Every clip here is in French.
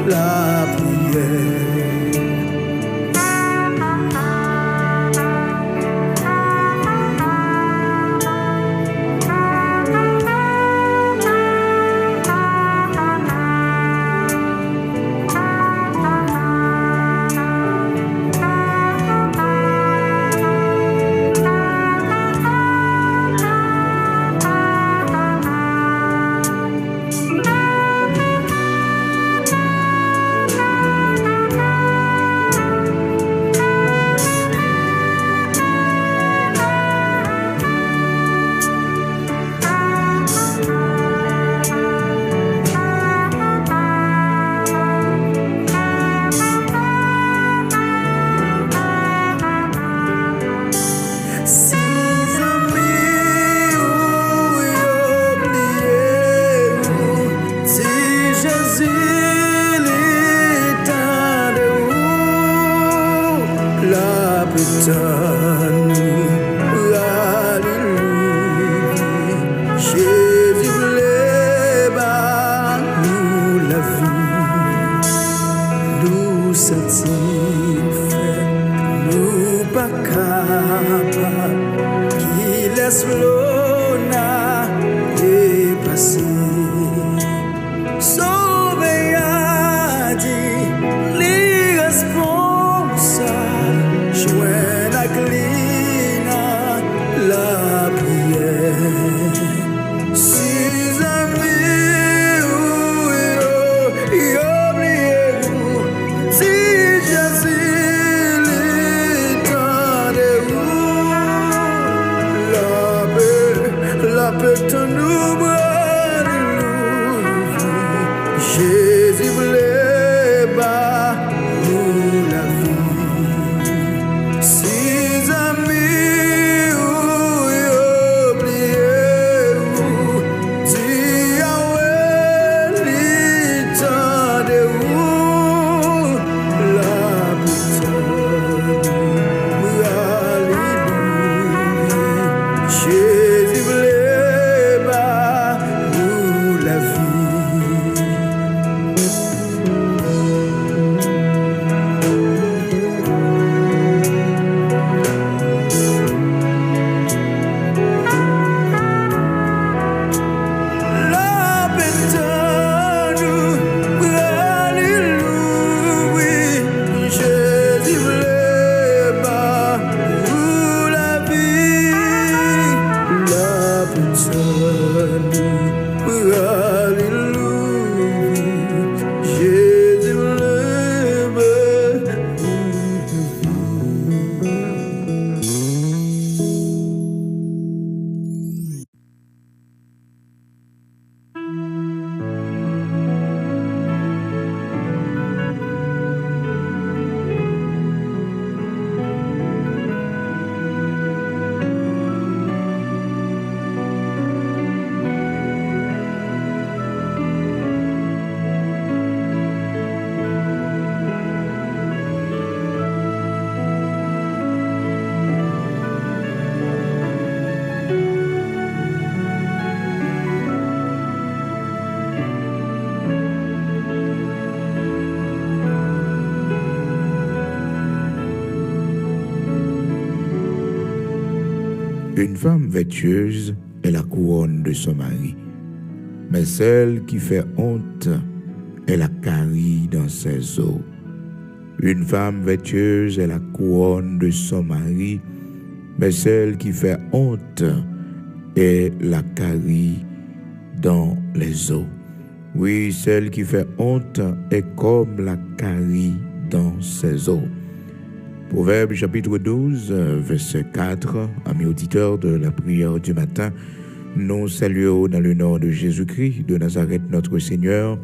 la prière. Une femme vertueuse est la couronne de son mari, mais celle qui fait honte est la carie dans ses os. Une femme vertueuse est la couronne de son mari, mais celle qui fait honte est la carie dans les os. Oui, celle qui fait honte est comme la carie dans ses os. Proverbe chapitre 12, verset 4, amis auditeurs de la prière du matin, nous saluons dans le nom de Jésus-Christ de Nazareth, notre Seigneur,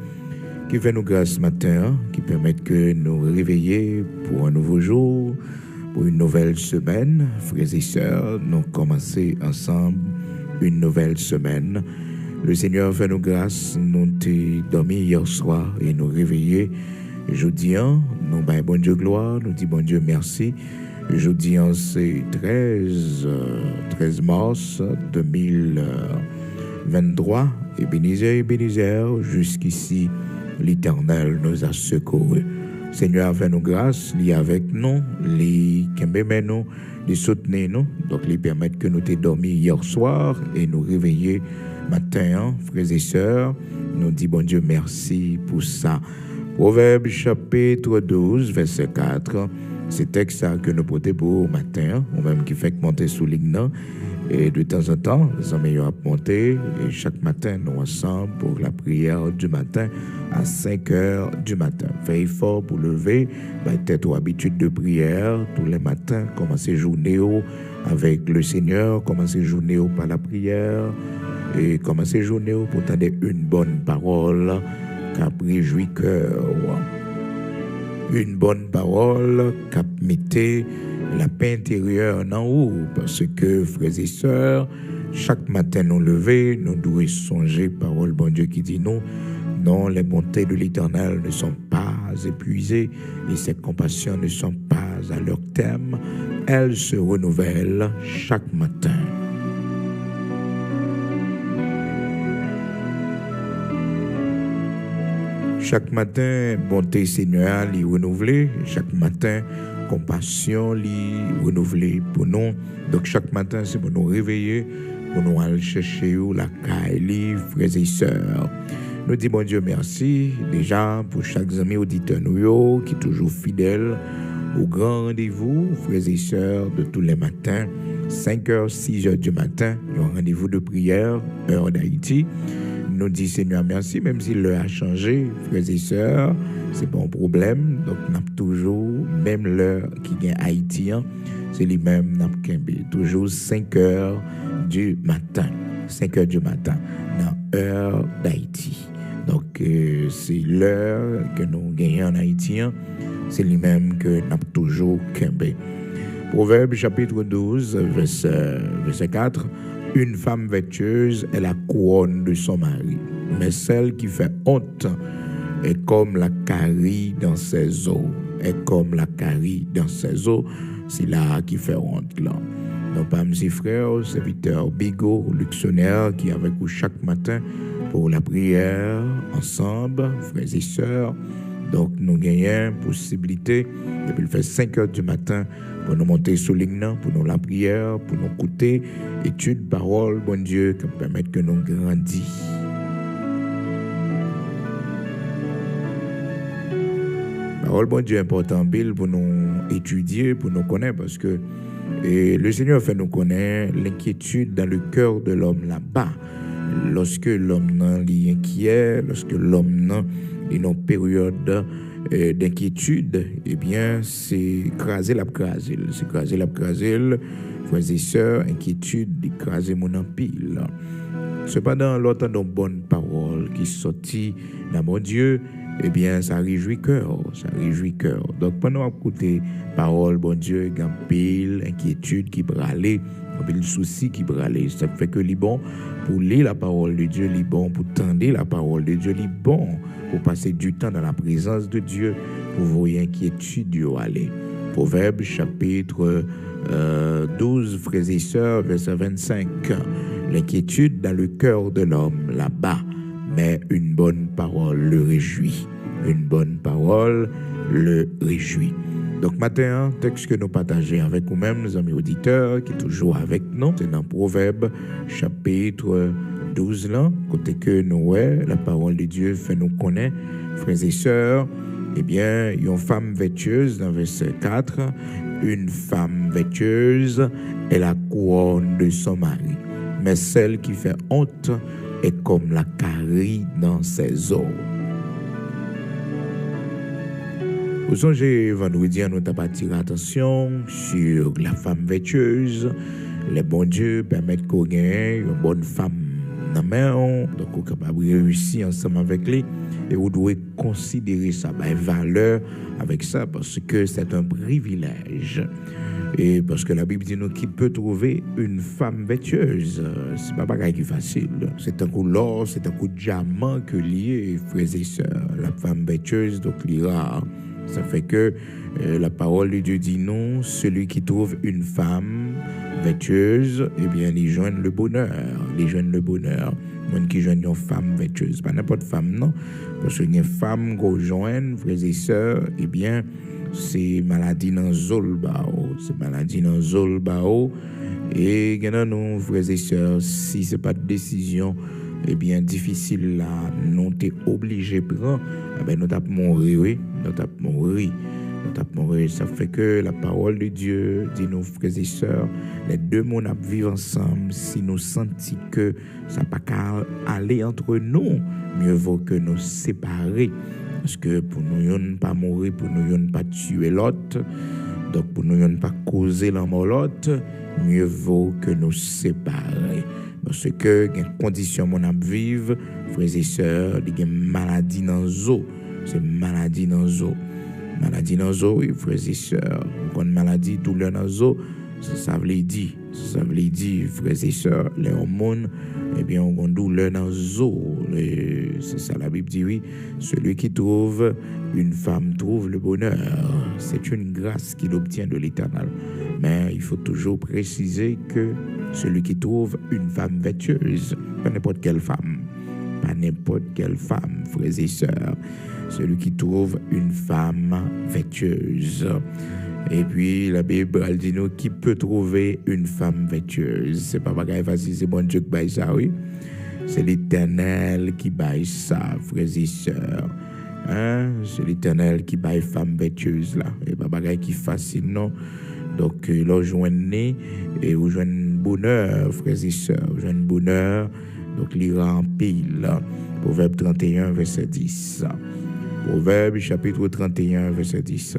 qui fait nous grâce ce matin, qui permet que nous réveiller pour un nouveau jour, pour une nouvelle semaine. Frères et sœurs, nous commençons ensemble une nouvelle semaine. Le Seigneur fait nous grâce, nous t'ai dormi hier soir et nous réveiller. Jeudi, nous baillons bon Dieu gloire, nous disons bon Dieu merci. Jeudi, c'est 13 mars 2023. Ebenezer, jusqu'ici, l'Éternel nous a secourus. Seigneur, fais-nous grâce, lis avec nous, lis nous, lis soutenir nous, donc les permettre que nous t'ayons dormi hier soir et nous réveiller matin, frères et sœurs. Nous dit bon Dieu merci pour ça. Proverbe chapitre 12, verset 4. C'est texte que nous portons pour matin, ou même qui fait monter sous ligne. Et de temps en temps, nous sommes meilleurs à monter. Et chaque matin, nous ensemble pour la prière du matin à 5 heures du matin. Veille fort pour lever, peut-être aux habitudes de prière tous les matins. Commencer journée avec le Seigneur, commencer journée par la prière et commencer journée pour entendre une bonne parole qui réjouit cœur. Une bonne parole qui mette la paix intérieure en haut, parce que, frères et sœurs, chaque matin nous lever, nous devons songer parole bon Dieu qui dit nous, non, les bontés de l'Éternel ne sont pas épuisées et ses compassions ne sont pas à leur terme, elles se renouvellent chaque matin. Chaque matin, bonté Seigneur, li renouvelée. Chaque matin, compassion, li renouvelée pour nous. Donc, chaque matin, c'est pour nous réveiller, pour nous aller chercher la caille, frères et sœurs. Nous disons, bon Dieu, merci déjà pour chaque ami auditeur nous, qui est toujours fidèle au grand rendez-vous, frères et sœurs, de tous les matins, 5h, 6h du matin, un rendez-vous de prière, heure d'Haïti. Nous dit Seigneur merci, même si l'heure a changé, frères et sœurs, c'est pas un problème. Donc, nous avons toujours, même l'heure qui est haïtien, c'est lui-même, nous avons toujours 5 heures du matin. 5 heures du matin, dans l'heure d'Haïti. Donc, c'est l'heure que nous gagnons en haïtien, c'est lui-même que nous avons toujours Kembe. Proverbe chapitre 12, verset 4. Une femme vertueuse est la couronne de son mari, mais celle qui fait honte est comme la carie dans ses os. Est comme la carie dans ses os, c'est là qui fait honte là. Nos pas mes frères, serviteurs Bigot, Luxonnaire, qui est avec vous chaque matin pour la prière ensemble, frères et sœurs. Donc nous gagnons possibilité depuis le fait 5 heures du matin pour nous monter sous ligne, pour nous la prière, pour nous écouter, étude, parole, bon Dieu, qui permettent que nous grandissions. Parole, bon Dieu, important, Bill, pour nous étudier, pour nous connaître, parce que le Seigneur fait nous connaître l'inquiétude dans le cœur de l'homme là-bas. Lorsque l'homme est inquiet, lorsque l'homme est dans une période d'inquiétude, eh bien, c'est écraser la crasille. C'est écraser la crasille, frères et sœurs, inquiétude, écraser mon empile. Cependant, l'autre dans bonne parole qui sortit dans mon Dieu, eh bien, ça réjouit cœur, ça réjouit cœur. Donc, pendant écouter parole, bon Dieu, il y a pile, inquiétude qui bralait, le souci qui bralait. Ça fait que les bon pour lire la parole de Dieu, les bon pour tendre la parole de Dieu, les bon pour passer du temps dans la présence de Dieu, pour voir inquiétude aller. Proverbe chapitre 12, frères et sœurs, verset 25. L'inquiétude dans le cœur de l'homme là-bas, mais une bonne parole le réjouit. Une bonne parole le réjouit. Donc, matin, texte que nous partageons avec nous-mêmes, nos amis auditeurs, qui est toujours avec nous, c'est dans Proverbe, chapitre 12, là, côté que nous, la parole de Dieu fait nous connaître, frères et sœurs, eh bien, une femme vertueuse, dans verset 4, une femme vertueuse est la couronne de son mari, mais celle qui fait honte est comme la carie dans ses os. Vous songez, vendredi, nous avons attiré attention sur la femme vertueuse. Les bons dieux permettent qu'on gagne une bonne femme dans la main, donc on est capable de réussir ensemble avec lui. Et vous devez considérer ça, valeur avec ça, parce que c'est un privilège. Et parce que la Bible dit nous qui peut trouver une femme vertueuse. C'est pas bagaille qui est facile. C'est un coup l'or, c'est un coup de diamant que lié, frères et sœurs. La femme vertueuse, donc l'ira. Ça fait que la parole de Dieu dit non, celui qui trouve une femme vertueuse, eh bien, il joigne le bonheur. Il joigne le bonheur. monde qui joignent une femme vertueuse. Pas n'importe femme, non. Parce que une femme qu'on joigne, frères et sœurs, eh bien, c'est maladie dans Zolbao. C'est maladie dans Zolbao. Et, nous, frères et sœurs, si ce n'est pas de décision, eh bien, difficile là, nous t'es obligé de prendre, eh bien, nous t'avons mourir, oui. Nous t'avons mourir. Ça fait que la parole de Dieu dit nos frères et sœurs, les deux mondes vivent ensemble. Si nous sentons que ça n'a pas qu'à aller entre nous, mieux vaut que nous séparer. Parce que pour nous ne pas mourir, pour nous ne pas tuer l'autre, donc pour nous ne pas causer la mort l'autre, mieux vaut que nous séparer. Parce que il y a une condition mon âme vive, frères et sœurs, il y a une maladie dans les os. C'est maladie dans les os. Maladie dans les os, oui, frères et sœurs. Une maladie, douleur dans les os, ça veut dire. Ça veut dire, frères et sœurs, les hormones, eh bien, on a une douleur dans les os. C'est ça, la Bible dit, oui. Celui qui trouve une femme trouve le bonheur. C'est une grâce qu'il obtient de l'Éternel. Mais il faut toujours préciser que celui qui trouve une femme vertueuse, pas n'importe quelle femme, frères et sœurs, celui qui trouve une femme vertueuse. Et puis la Bible elle dit nous qui peut trouver une femme vertueuse. C'est pas bagaille facile, c'est bon Dieu qui baille ça, oui. C'est l'Éternel qui baille ça, frères et sœurs. Hein? C'est l'Éternel qui baille femme vertueuse là. Et pas bagaille qui facile non. Donc là joignez et vous joignez bonheur, frères et sœurs, vous joignez bonheur. Donc l'ira en pile. Proverbe 31 verset 10. Proverbe chapitre 31 verset 10.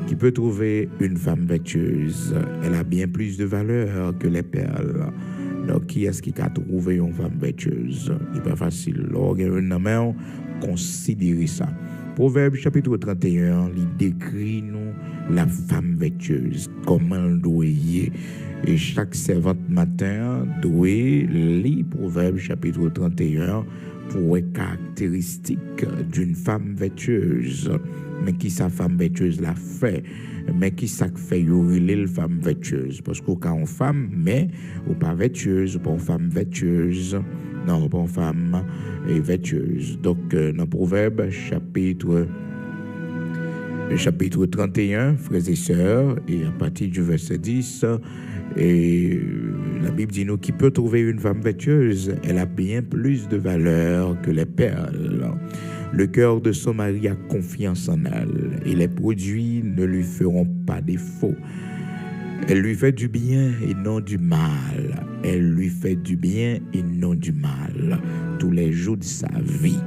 Qui peut trouver une femme vertueuse? Elle a bien plus de valeur que les perles. Donc, qui est-ce qui a trouvé une femme vertueuse? Il n'est pas facile. Alors, considérez ça. Proverbe chapitre 31, il décrit nous la femme vertueuse, comment elle doit y. Et chaque servante matin doit lire Proverbe chapitre 31 pour les caractéristiques d'une femme vertueuse. Mais qui sa femme vertueuse l'a fait? Mais qui ça fait yoriller la femme vertueuse? Parce qu'au cas une femme, mais ou pas vertueuse, ou pas une femme vertueuse, non, pas une femme vertueuse. Donc, dans Proverbe chapitre 31, frères et sœurs, et à partir du verset 10, et la Bible dit nous qui peut trouver une femme vertueuse, elle a bien plus de valeur que les perles. Le cœur de son mari a confiance en elle, et les produits ne lui feront pas défaut. Elle lui fait du bien et non du mal. Elle lui fait du bien et non du mal tous les jours de sa vie.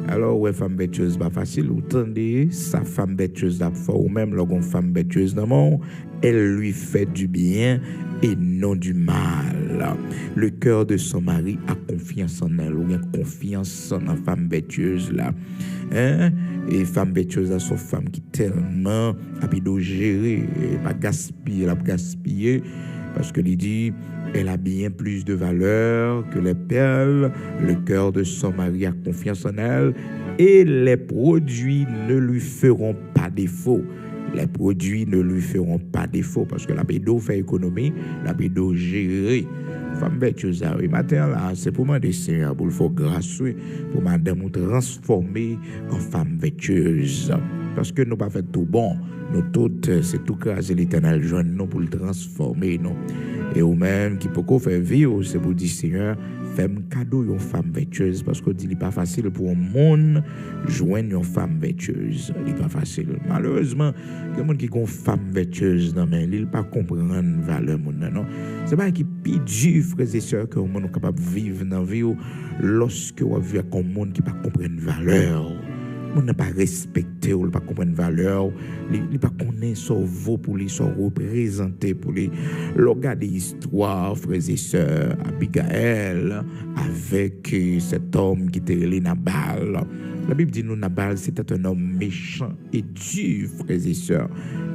Alors, ouais, femme vertueuse, pas facile. Vous entendez, sa femme vertueuse d'abord, ou même lorsqu'on femme vertueuse dans mon, elle lui fait du bien et non du mal. Le cœur de son mari a confiance en elle, ou bien confiance en la femme vertueuse là. Hein? Et femme vertueuse là, sont femmes qui tellement rapide gérer, pas gaspiller, parce que il dit, elle a bien plus de valeur que les perles. Le cœur de son mari a confiance en elle et les produits ne lui feront pas défaut. Les produits ne lui feront pas défaut parce que la bédo fait économie, la bédo gérer. Femme vertueuse, oui, matin là, c'est pour moi des seigneurs, pour le faire grâce, pour madame nous transformer en femme vertueuse. Parce que nous pas fait tout bon, nous toutes, c'est tout craser l'Éternel, joindre nous pour le transformer, non. Et ou même qui peut faire vivre, c'est pour dire Seigneur, fais-moi cadeau une femme vertueuse, parce qu'on dit il n'est pas facile pour un monde joindre une femme vertueuse. Il n'est pas facile. Malheureusement, il y a des gens qui ont une femme vertueuse, non, mais ils ne pas comprendre la valeur, non. C'est pas qui plus dur, frères et sœurs, que le monde est capable de vivre dans la vie lorsque on vit avec un monde qui ne comprend pas la valeur. On n'a pas respecté, on n'a pas compris une valeur, il n'a pas connaît son vaut pour lui, son représenté pour lui. Regardez l'histoire, frères et sœurs, Abigail, avec cet homme qui était Nabal. La Bible dit nous, Nabal, c'était un homme méchant et dur, frères et sœurs.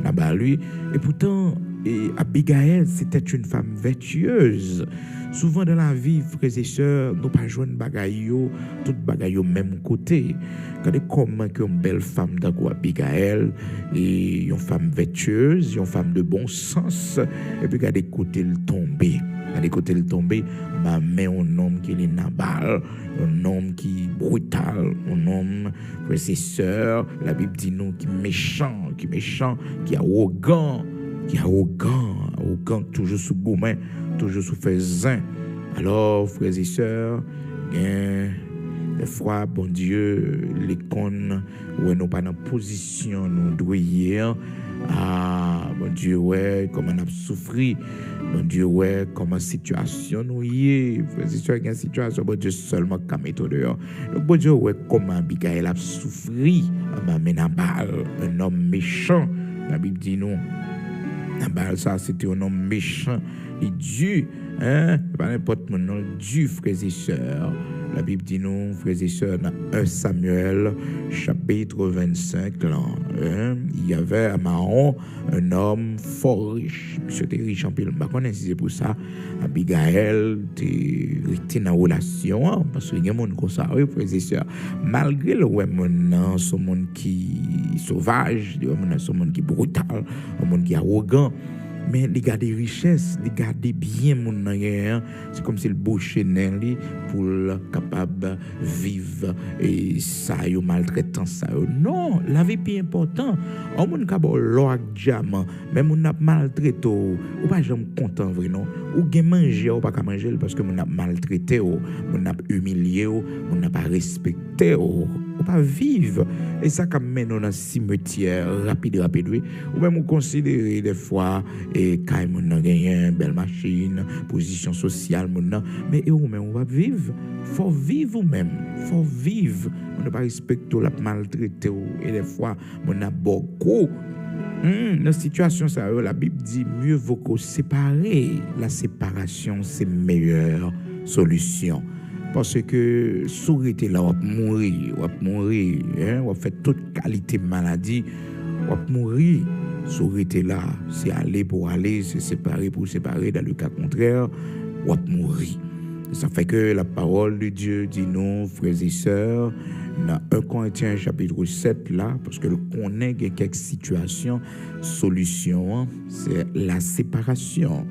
Nabal, lui, et pourtant, et Abigail, c'était une femme vertueuse. Souvent dans la vie, frères et sœurs, nous pas jouer bagaille tout bagaille au même côté. Regardez comment une belle femme d'accord Abigail et une femme vertueuse, une femme de bon sens et puis regardez côté le tomber. Regardez côté le tomber, mais un homme qui est Nabal, un homme qui est brutal, un homme, frères et sœurs, la Bible dit nous qui est méchant, qui est arrogant, toujours sous gourmet, toujours sous faisin. Alors, frères et sœurs, des fois, bon Dieu, les cons, où nous pas dans position, nous doyer. Ah, bon Dieu, ouais, comment on a souffert. Bon Dieu, ouais, comment situation nous y est. Frères et sœurs, il y a une situation, bon Dieu, seulement comme étant dehors. Donc, bon Dieu, ouais, comment Abigail a souffert. Mais Nabal, un homme méchant. La Bible dit nous. Nabal, ça, c'était un homme méchant et dur, hein? Pas n'importe mon nom, dur, frères et sœurs. La Bible dit nous, frères et sœurs, dans 1 Samuel, chapitre 25, là, hein? Il y avait à Mahon un homme fort riche. Monsieur était riche en pile. Je ne sais pas si c'est pour ça. Abigail était dans la relation, hein? Parce qu'il y a des gens comme ça, oui, frères et sœurs. Malgré le monde, ce monde qui est sauvage, ce monde qui est brutal, un monde qui est arrogant. Mais les gars des richesses, les gars des biens, c'est comme si le beau chenel pour capable vivre et ça y maltraitant ça. Non, la vie est importante. On moun ka bo l'or diamant, mais moun n'a maltraité ou pas jamais content vrai non. Ou gen manger ou pas ka manger parce que moun n'a maltraité ou moun n'a humilié ou moun n'a pas respecté ou pas vivre. Et ça comme mène dans cimetière rapide ou même on considérer des fois et quand moun a gagné une belle machine, position sociale moun mais ou même on va vivre. Faut vivre ou même, faut vivre. On ne pas respecter la maltraiter et des fois on a beaucoup dans la situation ça la Bible dit mieux vaut qu'on séparer. La séparation c'est meilleure solution. Parce que souris là, on va mourir, hein? On va faire toute qualité de maladie, on va mourir. Souris là, c'est aller pour aller, c'est séparer pour séparer. Dans le cas contraire, on va mourir. Ça fait que la parole de Dieu dit non, frères et sœurs, dans 1 Corinthiens chapitre 7 là, parce que le connaît quelques situations, solution, c'est la séparation.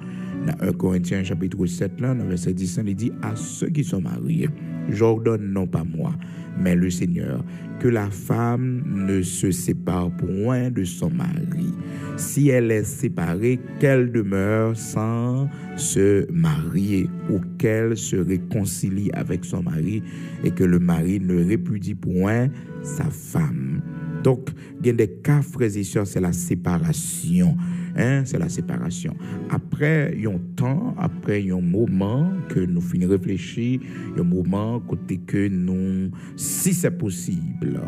Dans 1 Corinthiens chapitre 7 là, dans verset 10, il dit à ceux qui sont mariés, j'ordonne non pas moi, mais le Seigneur, que la femme ne se sépare point de son mari. Si elle est séparée, qu'elle demeure sans se marier ou qu'elle se réconcilie avec son mari et que le mari ne répudie point sa femme. Donc, il y a des cas, frères et sœurs, c'est la séparation. Hein, c'est la séparation. Après, il y a un temps, après, il y a un moment que nous finissons de réfléchir, il y a un moment côté que nous, si c'est possible,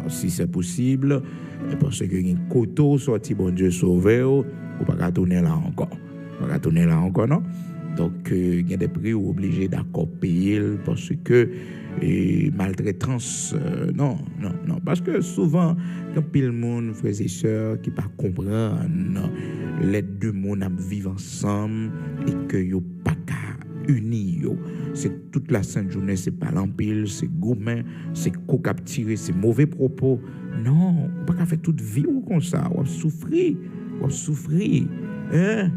parce qu'il y a un coteau sorti, bon Dieu sauvé, on ne peut pas tourner là encore. Non? Donc, il y a des prix obligés d'accord payer parce que maltraitance, non. Parce que souvent, quand pile monde, frères et sœurs, qui ne comprennent les deux mondes vivent ensemble et que yo pas unis. C'est toute la sainte journée, c'est pas l'empile, c'est gourmet, c'est co-cap tiré, c'est mauvais propos. Non, on pas faire toute vie ou comme ça. On souffrir. Hein?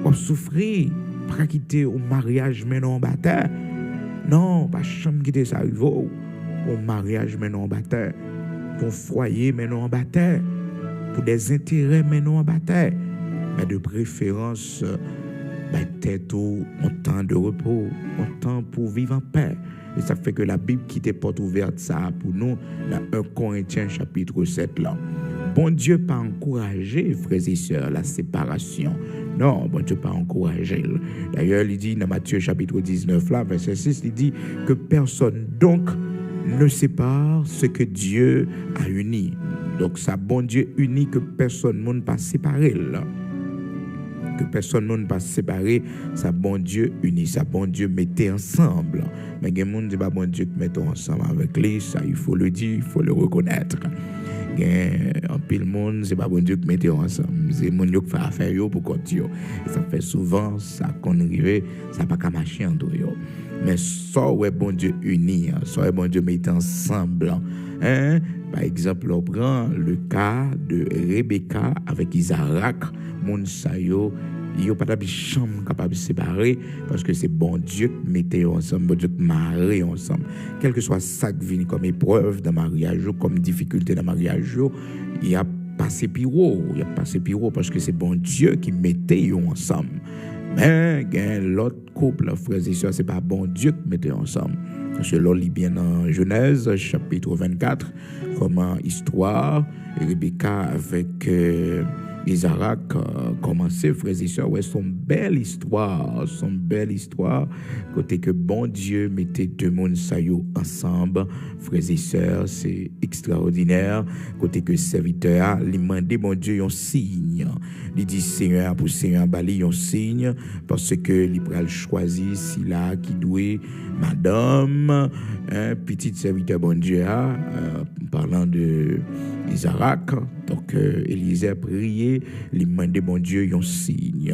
On souffrir. Pas quitter au mariage, mais non bataille. Non, pas chambre quitter ça arrive au mariage, mais non bataille. Pour foyer, mais non bataille. Pour des intérêts, mais non bataille. Mais de préférence, tête au temps de repos, un temps pour vivre en paix. Et ça fait que la Bible quitte porte ouverte ça pour nous dans 1 Corinthiens chapitre 7 là. Bon Dieu pas encouragé, frères et sœurs, la séparation. Non, bon Dieu pas encouragé. D'ailleurs, il dit dans Matthieu chapitre 19 là, verset 6, il dit que personne donc ne sépare ce que Dieu a uni. Donc ça, bon Dieu uni que personne ne pas séparer là. que personne ne pas séparer, ça bon Dieu uni, ça bon Dieu mettez ensemble. Mais il y a des gens qui disent pas bon Dieu qui mettons ensemble avec lui, ça il faut le dire, il faut le reconnaître. En pile monde, c'est pas bon Dieu qui mettez ensemble, c'est mon Dieu qui fait affaire pour continuer. Ça fait souvent ça qu'on arrive, ça pas qu'à marcher en yo. Mais ça ouais bon Dieu uni, ça ouais bon Dieu mettez ensemble. Hein? Par exemple, on prend le cas de Rebecca avec Isaac, mon sayo, il n'y a pas de chambre capable de séparer parce que c'est bon Dieu qui mettait ensemble, bon Dieu qui marie ensemble. Quel que soit ça qui vient comme épreuve dans le mariage, comme difficulté dans le mariage, il y a passé pire, parce que c'est bon Dieu qui mettait ensemble. Mais l'autre couple, frères et sœurs, c'est pas bon Dieu qui mettait ensemble. Parce que l'on lit bien dans Genèse, chapitre 24, comment histoire, Rebecca avec Isaac commençait, frères et sœurs, ouais, son belle histoire, côté que bon Dieu mettait deux mondes saillots ensemble, frères et sœurs, c'est extraordinaire, côté que serviteur, il demandait bon Dieu un signe, il dit Seigneur, pour Seigneur, bali un signe, parce que il pral choisir si là qui doit madame, petit serviteur bon Dieu, parlant de Isaac, donc Élisée a prié, il demandait bon Dieu un signe.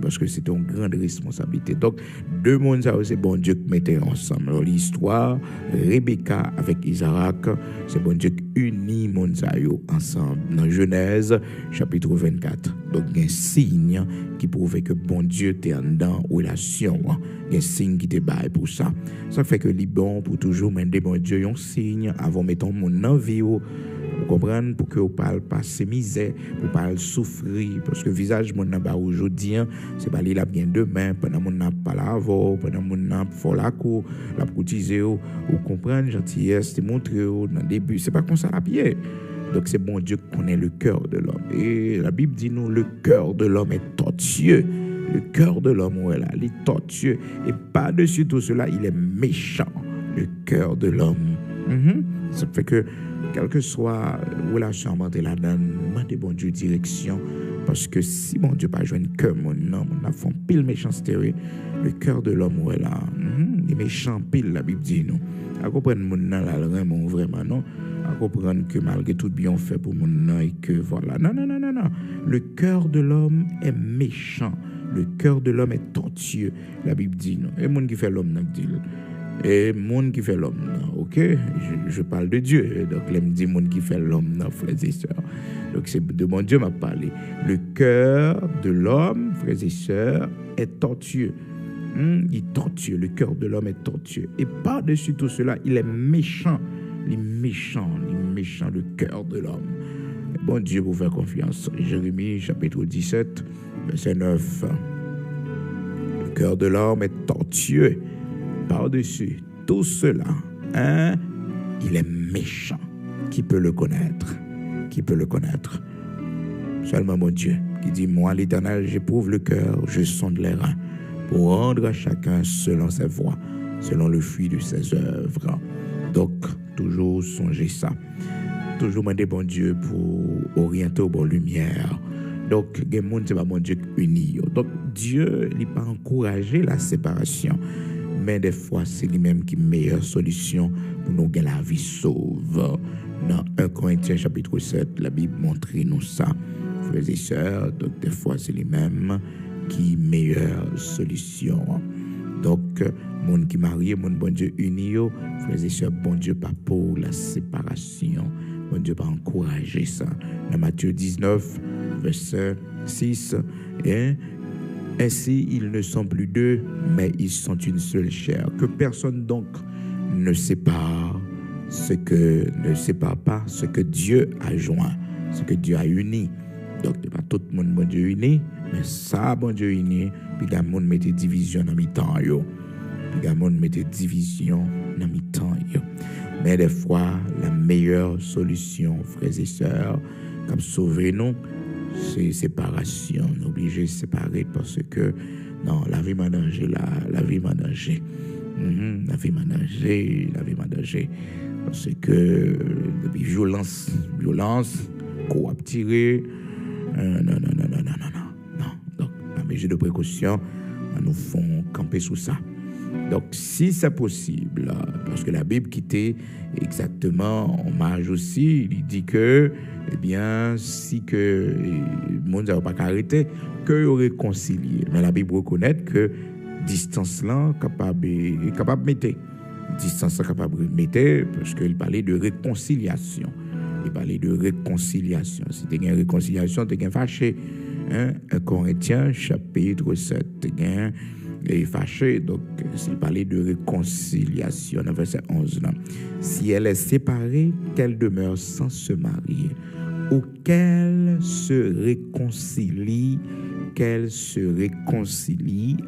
Parce que c'est une grande responsabilité. Donc, deux mondes, c'est bon Dieu qui mettait ensemble. Alors, l'histoire, Rebecca avec Isaac, c'est bon Dieu qui unit monde ensemble. Dans Genèse, chapitre 24. Donc, il y a un signe qui prouve que bon Dieu était dans la relation. Il y a un signe qui te baille pour ça. Ça fait que les bon pour toujours demander bon Dieu un signe avant de mettre mon envie. Vous comprenez, pour que vous ne parlez pas ces misères, pour ne pas souffrir, parce que le visage mon n'a pas aujourd'hui, c'est pas là bien demain, pendant mon n'a pas là avant, pendant mon n'a pas la cour, la cotiser, vous comprenez, gentillesse, c'est montrer dans le début, c'est pas comme ça la pied. Donc c'est bon Dieu qui connaît le cœur de l'homme. Et la Bible dit nous, le cœur de l'homme est tortueux. Le cœur de l'homme, voilà, il est tortueux. Et par-dessus tout cela, il est méchant. Le cœur de l'homme. Ça fait que quelle que soit la relation entre la donne, demandez bon Dieu direction. Parce que si bon Dieu pas joué un cœur, mon homme, on a fait pile méchanceté. Le cœur de l'homme, voilà. Il est méchant pile, la Bible dit nous. À comprendre mon nom, là, vraiment, non. À comprendre que malgré tout bien fait pour mon nom et que voilà. Non. Le cœur de l'homme est méchant. Le cœur de l'homme est tortueux. La Bible dit nous. Et monde qui fait l'homme, dit et monde qui fait l'homme, ok? Je parle de Dieu, donc là me dit monde qui fait l'homme, frères et sœurs. Donc c'est de mon Dieu m'a parlé. Le cœur de l'homme, frères et sœurs, est tortueux. Il est tortueux, le cœur de l'homme est tortueux. Et par-dessus tout cela, il est méchant. Il est méchant, le cœur de l'homme. Bon Dieu vous fait confiance. Jérémie, chapitre 17, verset 9. Le cœur de l'homme est tortueux. Par-dessus tout cela, il est méchant. Qui peut le connaître? Seulement mon Dieu, qui dit, moi l'Éternel, j'éprouve le cœur, je sonde les reins, pour rendre à chacun selon ses voies, selon le fruit de ses œuvres. Donc, toujours songez ça. Toujours demander bon Dieu pour orienter aux bonnes lumières. Donc, il y a des gens qui bon Dieu uni. Donc, Dieu n'a pas encouragé la séparation. Mais des fois, c'est lui-même qui est la meilleure solution pour nous gagner la vie sauve. Dans 1 Corinthiens chapitre 7, la Bible montre nous ça. Frères et sœurs, donc des fois, c'est lui-même qui est la meilleure solution. Donc, monde qui marie, monde bon Dieu uni, frères et sœurs, bon Dieu pas pour la séparation. Bon Dieu pas encourager ça. Dans Matthieu 19, verset 6, ainsi, ils ne sont plus deux, mais ils sont une seule chair. Que personne donc ne sépare pas ce que Dieu a joint, ce que Dieu a uni. Donc, pas tout le monde, bon Dieu uni, mais ça, bon Dieu uni, puis le monde mette division dans mi-temps. Mais des fois, la meilleure solution, frères et sœurs, comme sauver nous, c'est séparation. On est obligé de séparer parce que, non, la vie m'a danger, la vie m'a danger. La vie m'a danger. Parce que, violence, coop tiré. Non. mesures de précaution nous font camper sous ça. Donc, si c'est possible, parce que la Bible quittait exactement en marge aussi, il dit que, eh bien, si que le monde n'a pas arrêté, que réconcilier. Mais la Bible reconnaît que distance là capable de mettre. Distance là capable de mettre, parce qu'il parlait de réconciliation. Il parlait de réconciliation. Si tu as une réconciliation, tu es fâché. 1 Corinthiens, chapitre 7, tu es fâché. Donc, il parlait de réconciliation, dans verset 11. Là. Si elle est séparée, qu'elle demeure sans se marier, ou qu'elle se réconcilie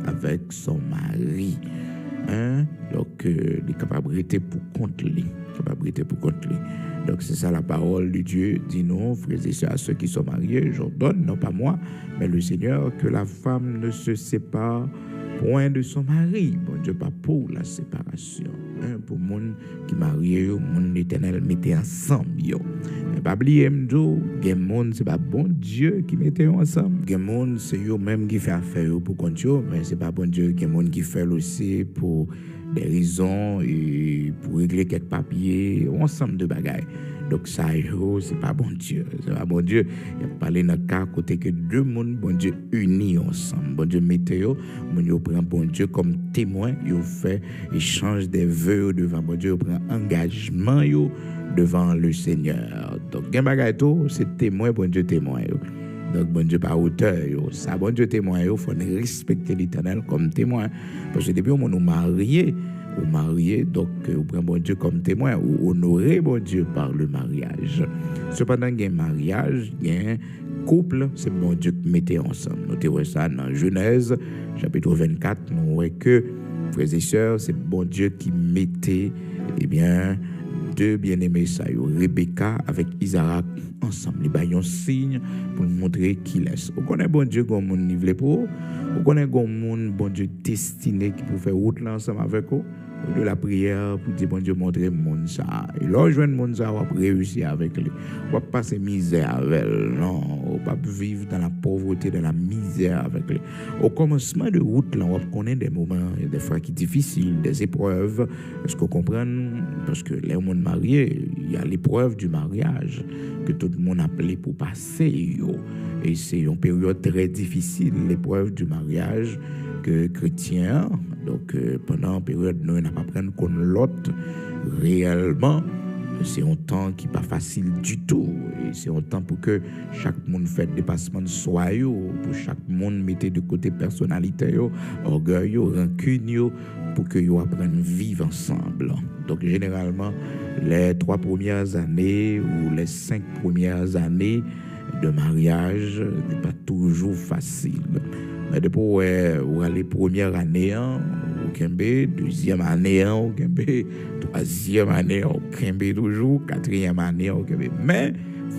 avec son mari. Donc, les capacités pour contre lui. Donc, c'est ça la parole de Dieu. Dis-nous, frères et sœurs, à ceux qui sont mariés, j'ordonne, non pas moi, mais le Seigneur, que la femme ne se sépare point de son mari. Bon Dieu, pas pour la séparation. Pour les gens qui marient, mon éternel mettait ensemble. Mais pas oublier, les gens, c'est pas bon Dieu qui mettait ensemble. Les gens, c'est eux-mêmes qui fait affaire pour contre eux, mais c'est pas bon Dieu. Les gens qui fait aussi pour des raisons et pour régler quelques papiers, ensemble de bagailles. Donc ça, c'est pas bon Dieu. C'est pas bon Dieu. Il a parlé dans le cas côté que deux mondes, bon Dieu, unis ensemble. Bon Dieu, météo, bon Dieu, prend bon Dieu comme témoin. Il fait échange des vœux devant bon Dieu. Il prend engagement devant le Seigneur. Donc, il y a c'est témoin, bon Dieu, témoin. Donc, bon Dieu, par auteur, ça, bon Dieu, témoin, il faut respecter l'Éternel comme témoin. Parce que depuis, on nous marié, donc, on prend bon Dieu comme témoin, ou honorer bon Dieu par le mariage. Cependant, il y a un mariage, il y a un couple, c'est bon Dieu qui mettait ensemble. Notez ça dans Genèse, chapitre 24, nous voyons que, frères et sœurs, c'est bon Dieu qui mettait, eh bien, deux bien-aimés, ça, Rebecca avec Isaac ensemble. Les baillons signe pour nous montrer qu'il est. On connaît bon Dieu comme mon niveau pour. On connaît comme bon Dieu destiné qui peut faire route là ensemble avec vous. De la prière pour dire bon Dieu montrer monde ça. Et là joindre monde ça on va réussir avec lui. On va passer misère avec lui. Non, on va vivre dans la pauvreté, dans la misère avec lui. Au commencement de route là, on va connaître des moments, des fois qui sont difficiles, des épreuves. Est-ce qu'on comprend? Parce que les monde mariés, il y a l'épreuve du mariage que tout le monde appelé pour passer. Et c'est une période très difficile, l'épreuve du mariage que chrétien. Donc, pendant une période, nous n'avons pas pris compte l'autre réellement. C'est un temps qui n'est pas facile du tout. Et c'est un temps pour que chaque monde fasse dépassement de soi, pour chaque monde mette de côté personnalité, orgueil, rancune, pour que vous apprennent à vivre ensemble. Donc, généralement, les 3 premières années ou les 5 premières années de mariage n'est pas toujours facile. Mais depuis les premières années, au Kembe, deuxième année, au Kembe, troisième année, au Kembe toujours, quatrième année, au Kembe. Mais,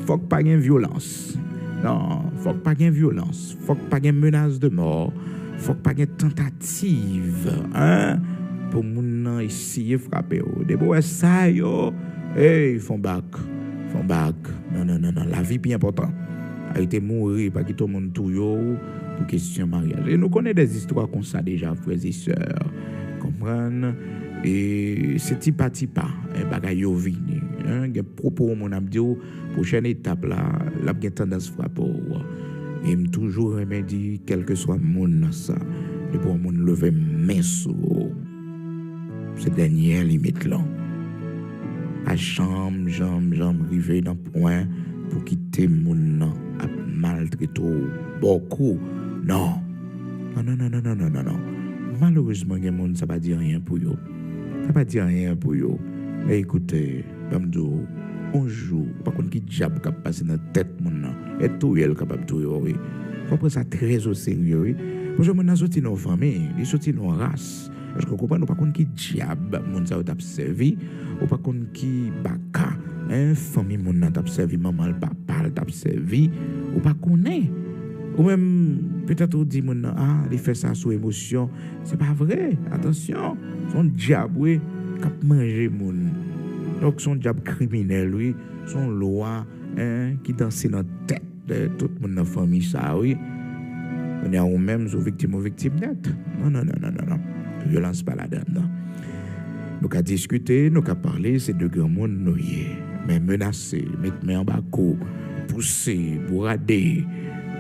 faut pas qu'il y ait violence. Non, faut pas qu'il y ait violence. Faut pas qu'il y ait menace de mort. Faut pas qu'il y ait tentative. Pour moun essayer de frapper. Depuis ça, ils font back. Non. La vie est bien importante. A été mourir, pas quitter tout le monde tout pour question mariage. Et nous connaissons des histoires comme ça déjà, frères et sœurs. Comprendre? Et c'est tipa. Un bagay yo vini. Gen propos mon a dit prochaine étape là, la gen tendance frapper. Et me toujours remédier quel que soit mon ça. Et pour mon lever main sur c'est dernière limite là. À chambre river dans point pour quitter mon à maltraiter beaucoup. Non. Malheureusement, les gens, ça ne va dire rien pour eux. Mais écoutez, un jour, par contre, qui diable qui passe dans la tête, et tout est capable de tout. Il faut prendre ça très au sérieux. Parce que nous sommes dans nos familles, nous sommes dans nos races. Est-ce que vous comprenez? Par contre, qui diable, mon ça t'a servi, ou par contre, qui baka, famille, mon t'a servi, maman, le papa, t'a servi, ou pas connaît. Ou même, peut-être, on dit, il fait ça sous émotion. C'est pas vrai. Attention, son diable, oui, qui mange mon. Donc, son diable criminel, oui, son loi, qui danse dans la tête de tout le monde dans la famille, ça, oui. On est ou même sous victime ou victime net. Non, non, non, non, non, non. Violence pas là-dedans. Nous avons discuté, nous avons parlé, c'est de grands monde nous y est. Mais menacer, mettre main en bas, pousser, bourrader,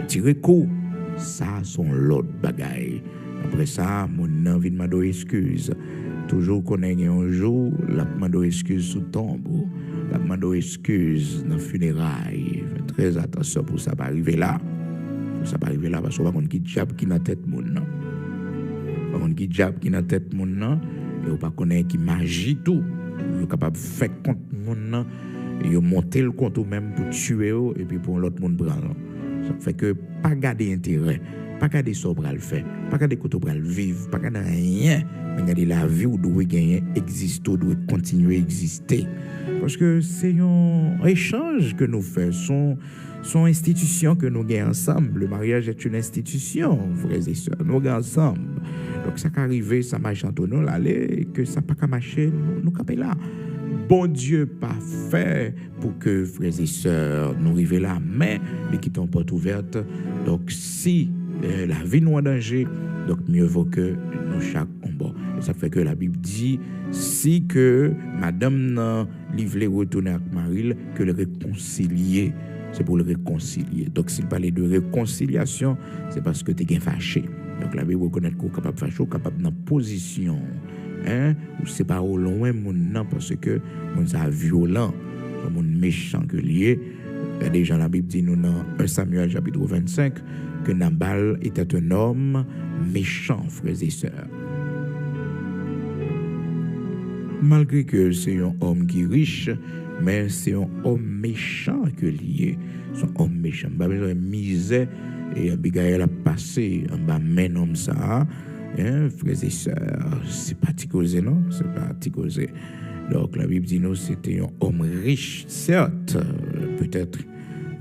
tirer coup, ça sont l'autre bagaille. Après ça, mon envie de demander excuse. Toujours qu'on ait un jour, la demande excuse sous tombeau, la demande excuse dans le funérailles. Faites très attention pour ça pas arriver là. Ça pas arriver là parce qu'on va qu'on qui diable qui dans tête moun nan. Par contre qui diable qui dans tête moun nan et on pas connaître qui magie tout. Yo capable faire compte moun nan et yo monter le compte ou même pour tuer et puis pour l'autre monde prendre. Ça fait que pas garder intérêt, pas garder sobre le faire, pas garder côté pour le vivre, pas garder rien, mais garder la vie ou doit gagner exister, doit continuer à exister. Parce que c'est un échange que nous faisons, sont institutions que nous gagnons ensemble. Le mariage est une institution, frères et sœurs, nous gagnons ensemble. Donc ça qu'arrive, ça marche entre nous là, que ça pas qu'à marcher, nous capons là. Bon Dieu pas fait pour que frères et sœurs nous arrivions là, mais les quittons porte ouverte. Donc si la vie nous en danger, donc mieux vaut que nous chaque en bas. Et ça fait que la Bible dit si que madame n'a livré retourner avec Marie, que le réconcilier, c'est pour le réconcilier. Donc s'il parlait de réconciliation, c'est parce que tu es fâché. Donc la Bible reconnaît qu'on est capable de fâcher, capable dans position. Ou c'est pas au loin mon non parce que mon ça violent, mon méchant que lié. Déjà la Bible dit nous dans 1 Samuel chapitre 25 que Nabal était un homme méchant, frères et sœurs. Malgré que c'est un homme qui est riche, mais c'est un homme méchant que lié. C'est un homme méchant. Pas besoin de misère et Abigail a passé en bas même homme ça. Frères et sœurs, c'est pas causé, non? C'est pas causé. Donc la Bible dit nous c'était un homme riche, certes, peut-être,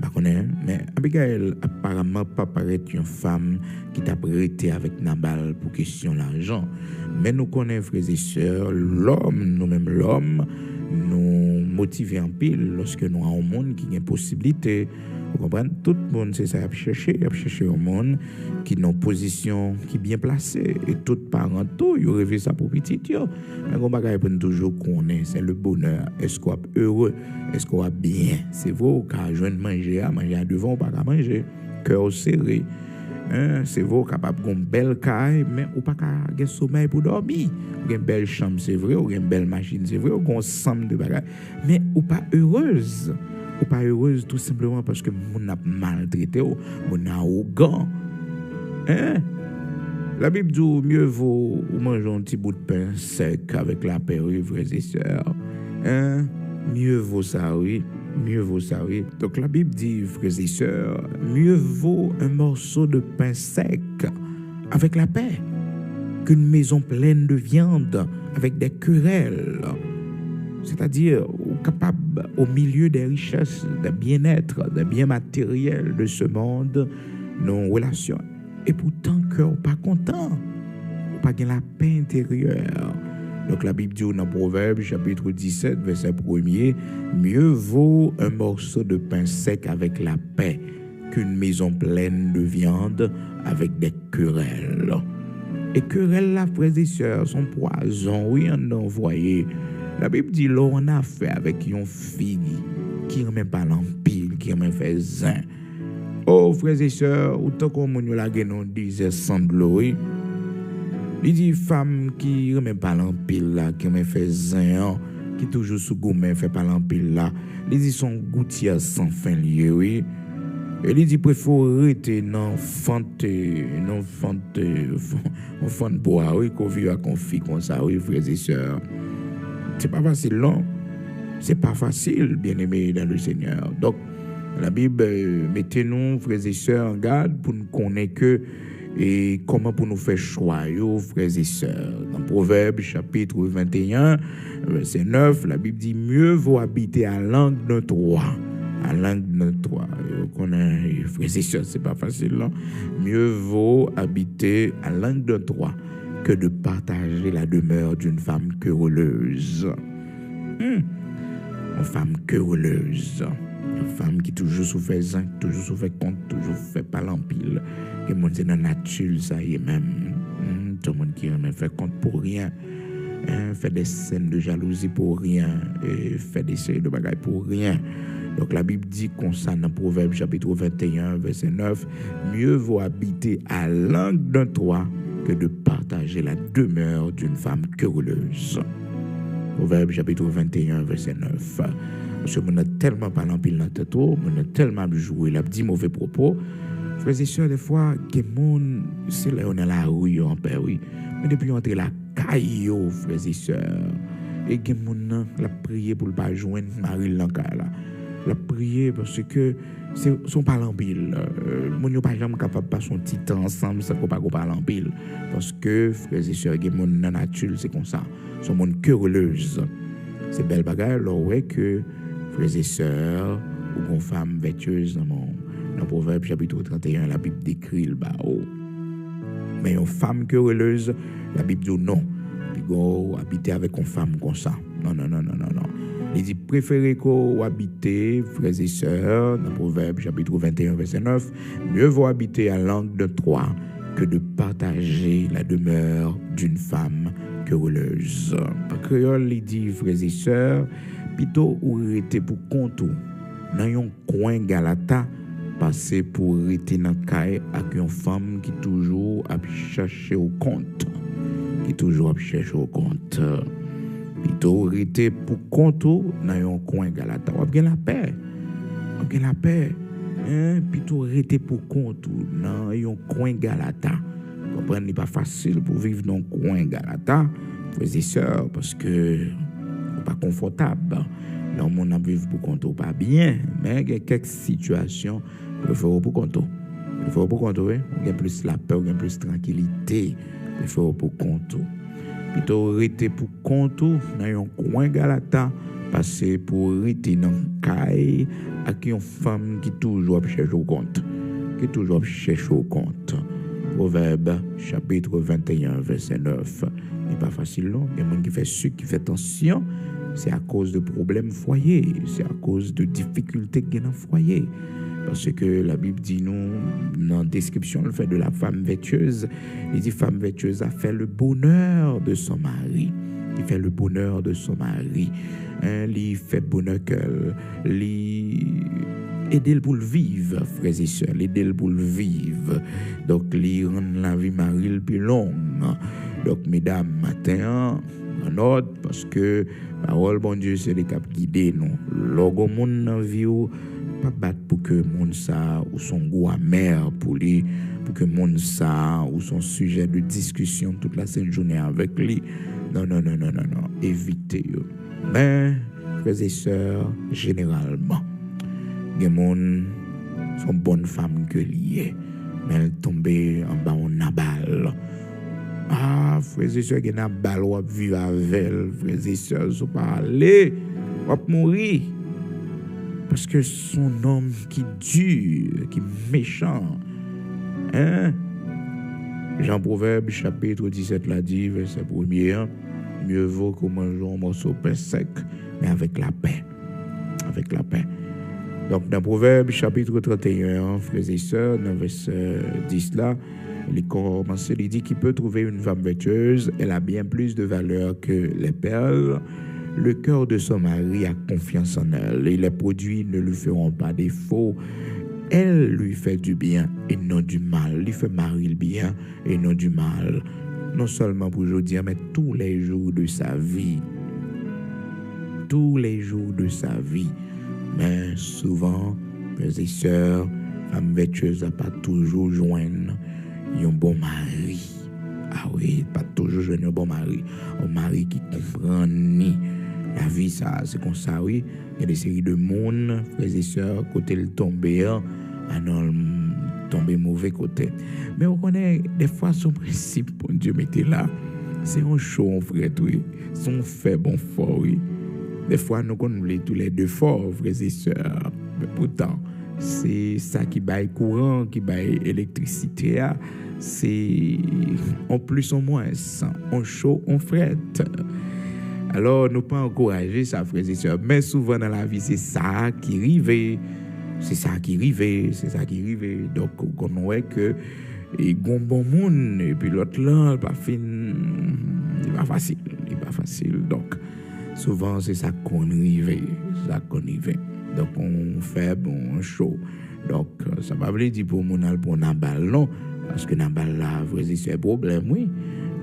pas connaît, mais Abigail apparemment pas paraître une femme qui t'a prêté avec Nabal pour question l'argent. Mais nous connaissons, frères et sœurs, l'homme, nous-mêmes l'homme, nous motiver en pile lorsque nous avons un monde qui a une possibilité. Vous comprenez? Tout le monde, c'est ça, il a cherché un monde qui est en position qui est bien placée. Et tout parent, ils rêvent ça pour petit. Mais on va toujours connaître, c'est le bonheur. Est-ce qu'on est heureux? Est-ce qu'on est bien? C'est vrai qu'à joindre manger à devant, on pas qu'à manger. Cœur serré. C'est vrai capable d'une belle caille, mais on pas qu'à sommeil pour dormir. On a une belle chambre, c'est vrai. On a une belle machine, c'est vrai. On a un ensemble de bagages. Mais on pas heureuse. Ou pas heureuse tout simplement parce que mon a maltraité ou mon a arrogant. La Bible dit mieux vaut manger un petit bout de pain sec avec la paix, frères et sœurs. Mieux vaut ça, oui. Mieux vaut ça, oui. Donc la Bible dit, frères et sœurs, mieux vaut un morceau de pain sec avec la paix qu'une maison pleine de viande avec des querelles. C'est-à-dire capable au milieu des richesses, des bien-être, des biens matériels de ce monde, nos relations. Et pourtant, cœur pas content, pas gain la paix intérieure. Donc la Bible dit dans Proverbes chapitre 17 verset 1er, mieux vaut un morceau de pain sec avec la paix qu'une maison pleine de viande avec des querelles. Et querelles là, frères et sœurs, sont poison, oui, on a envoyé. La Bible dit, là, on a fait avec une fille qui remet pas l'empile, qui remet fait zin. Oh, frères et sœurs, autant qu'on nous l'a nous disait sans de l'eau, il dit, femme qui remet pas l'empile là, qui remet fait zin, qui toujours sous gourmet, fait pas l'empile là. Il dit, son gouttière sans fin lieu, oui. Et il dit, préfère rester non fente bois, oui, qu'on vit à conflit comme ça, oui, frères et sœurs. C'est pas facile, non? C'est pas facile, bien-aimés dans le Seigneur. Donc, la Bible, mettez-nous, frères et sœurs, en garde pour nous connaître que et comment pour nous faire choix, frères et sœurs. Dans Proverbes, chapitre 21, verset 9, la Bible dit, mieux vaut habiter à l'angle de Troie. À l'angle de Troie. Frères et sœurs, c'est pas facile, non? Mieux vaut habiter à l'angle de Troie que de partager la demeure d'une femme querelleuse. Une femme querelleuse. Une femme qui toujours souffert zinc, toujours souffert compte, toujours fait pas l'empile. Que monde c'est dans la nature, ça y est même. Tout le monde qui aime faire compte pour rien. Fait des scènes de jalousie pour rien. Et fait des séries de bagailles pour rien. Donc la Bible dit comme ça dans Proverbe chapitre 21, verset 9, mieux vaut habiter à l'angle d'un toit que de partager la demeure d'une femme querelleuse. Proverbe chapitre 21, verset 9. Parce que on a tellement parlé en pile dans tête, on a tellement joué, il a dit mauvais propos. Frères et sœurs, des fois, c'est là on est la rue en paix, oui. Mais depuis on est la caille, frères et sœurs. Et que mon la prié pour ne pas joindre Marie Lankala. La prié parce que son parle en pile. Mon yo pas jamais capable de passer son petit temps ensemble sans qu'on pas parler en pile. Parce que frères et sœurs, que mon nature c'est comme ça. Son monde querelleuse. C'est belle bagarre là ouais que frères et sœurs ou une femme vertueuse dans Proverbe chapitre 31 la Bible décrit le bas haut. Mais une femme querelleuse, la Bible dit non. Puis go habiter avec une femme comme ça. Non. Il dit préférez qu'on habiter, frères et sœurs, dans Proverbe chapitre 21, verset 9, mieux vaut habiter à l'angle de toit que de partager la demeure d'une femme querelleuse. Par créole, il dit, frères et sœurs, plutôt ou rester pour compte dans un coin Galata, passer pour rester dans caille avec une femme qui toujours a cherché au compte. Plutôt rester pour compte dans un coin Galata. On a bien la paix. Plutôt rester pour compte dans un coin Galata. Vous comprenez, n'est pas facile pour vivre dans un coin Galata, frères et sœurs, parce que c'est pas confortable. Là, on a vivre pour compte pas bien, mais il y a quelques situations il faut pour compte. Il faut pour compte, il y a plus la paix, il y a plus tranquillité. Il faut pour compte. Plutôt rester pour compte dans un coin Galata, passer pour rester dans caille avec une femme qui toujours cherche au compte. Proverbe chapitre 21 verset 9. n'est pas facile non. Il y a des gens qui fait sucre, qui fait tension, c'est à cause de problèmes foyer, c'est à cause de difficultés qu'il y a dans le foyer. Parce que la Bible dit nous, dans la description, le fait de la femme vertueuse, il dit femme vertueuse a fait le bonheur de son mari. Il fait le bonheur de son mari. Il fait bonheur qu'elle. Il aider pour le vivre, frères et sœurs. Aider pour le vivre. Donc, il rend la vie mari plus longue. Donc, mesdames, matin, en ordre, parce que parole, bon Dieu, c'est les cap guidés, non. Logo, mon dans vie, pas battre pour que mon ça ou son goût amer pour lui, pour que mon ça ou son sujet de discussion toute la sainte journée avec lui. Non. Évitez. Mais, frères et sœurs, généralement, les gens sont bonnes femmes que liées, mais elles tombent en bas en abal. Ah, frères et sœurs, qui n'a balle ou vivre avec elle, frères et sœurs, sont pas allés, ou mourir. Parce que son homme qui dure, qui est méchant. Hein? Jean Proverbe, chapitre 17, l'a dit, verset 1er, mieux vaut qu'on mange un morceau de pain sec, mais avec la paix. Avec la paix. Donc, dans Proverbe, chapitre 31, frères et sœurs, dans verset 10 là, il commence, il dit qu'il peut trouver une femme vertueuse, elle a bien plus de valeur que les perles. Le cœur de son mari a confiance en elle et les produits ne lui feront pas défaut. Elle lui fait du bien et non du mal. Il fait mari le bien et non du mal. Non seulement pour aujourd'hui, mais tous les jours de sa vie. Tous les jours de sa vie. Mais souvent, frères et sœurs, femme vertueuse n'a pas toujours joindre un bon mari. Ah oui, pas toujours joindre un bon mari. Un mari qui comprend ni. La vie, ça, c'est comme ça, oui. Il y a des séries de monde, frères et sœurs, côté le tomber, tomber mauvais côté. Mais on connaît, des fois, son principe, bon Dieu, mettez là, c'est un chaud, frère, oui. Son fait bon fort, oui. Des fois, nous connaissons tous les deux forts, frères et sœurs. Mais pourtant, c'est ça qui baille courant, qui baille électricité. C'est en plus, en moins, en chaud, en fret. Alors, nous pas encourager ça, frères et sœurs. Mais souvent dans la vie, c'est ça qui arrive. C'est ça qui arrive. C'est ça qui arrive. Donc, on voit que il y a un bon monde, et puis l'autre là, pas fin, c'est pas facile. C'est pas facile. Donc, souvent, c'est ça qu'on arrive. C'est ça qu'on arrive. Donc, on fait bon show. Donc, ça va pas dire pour mon al pour Nabal, non. Parce que Nabal là, frère et sœurs, problème, oui.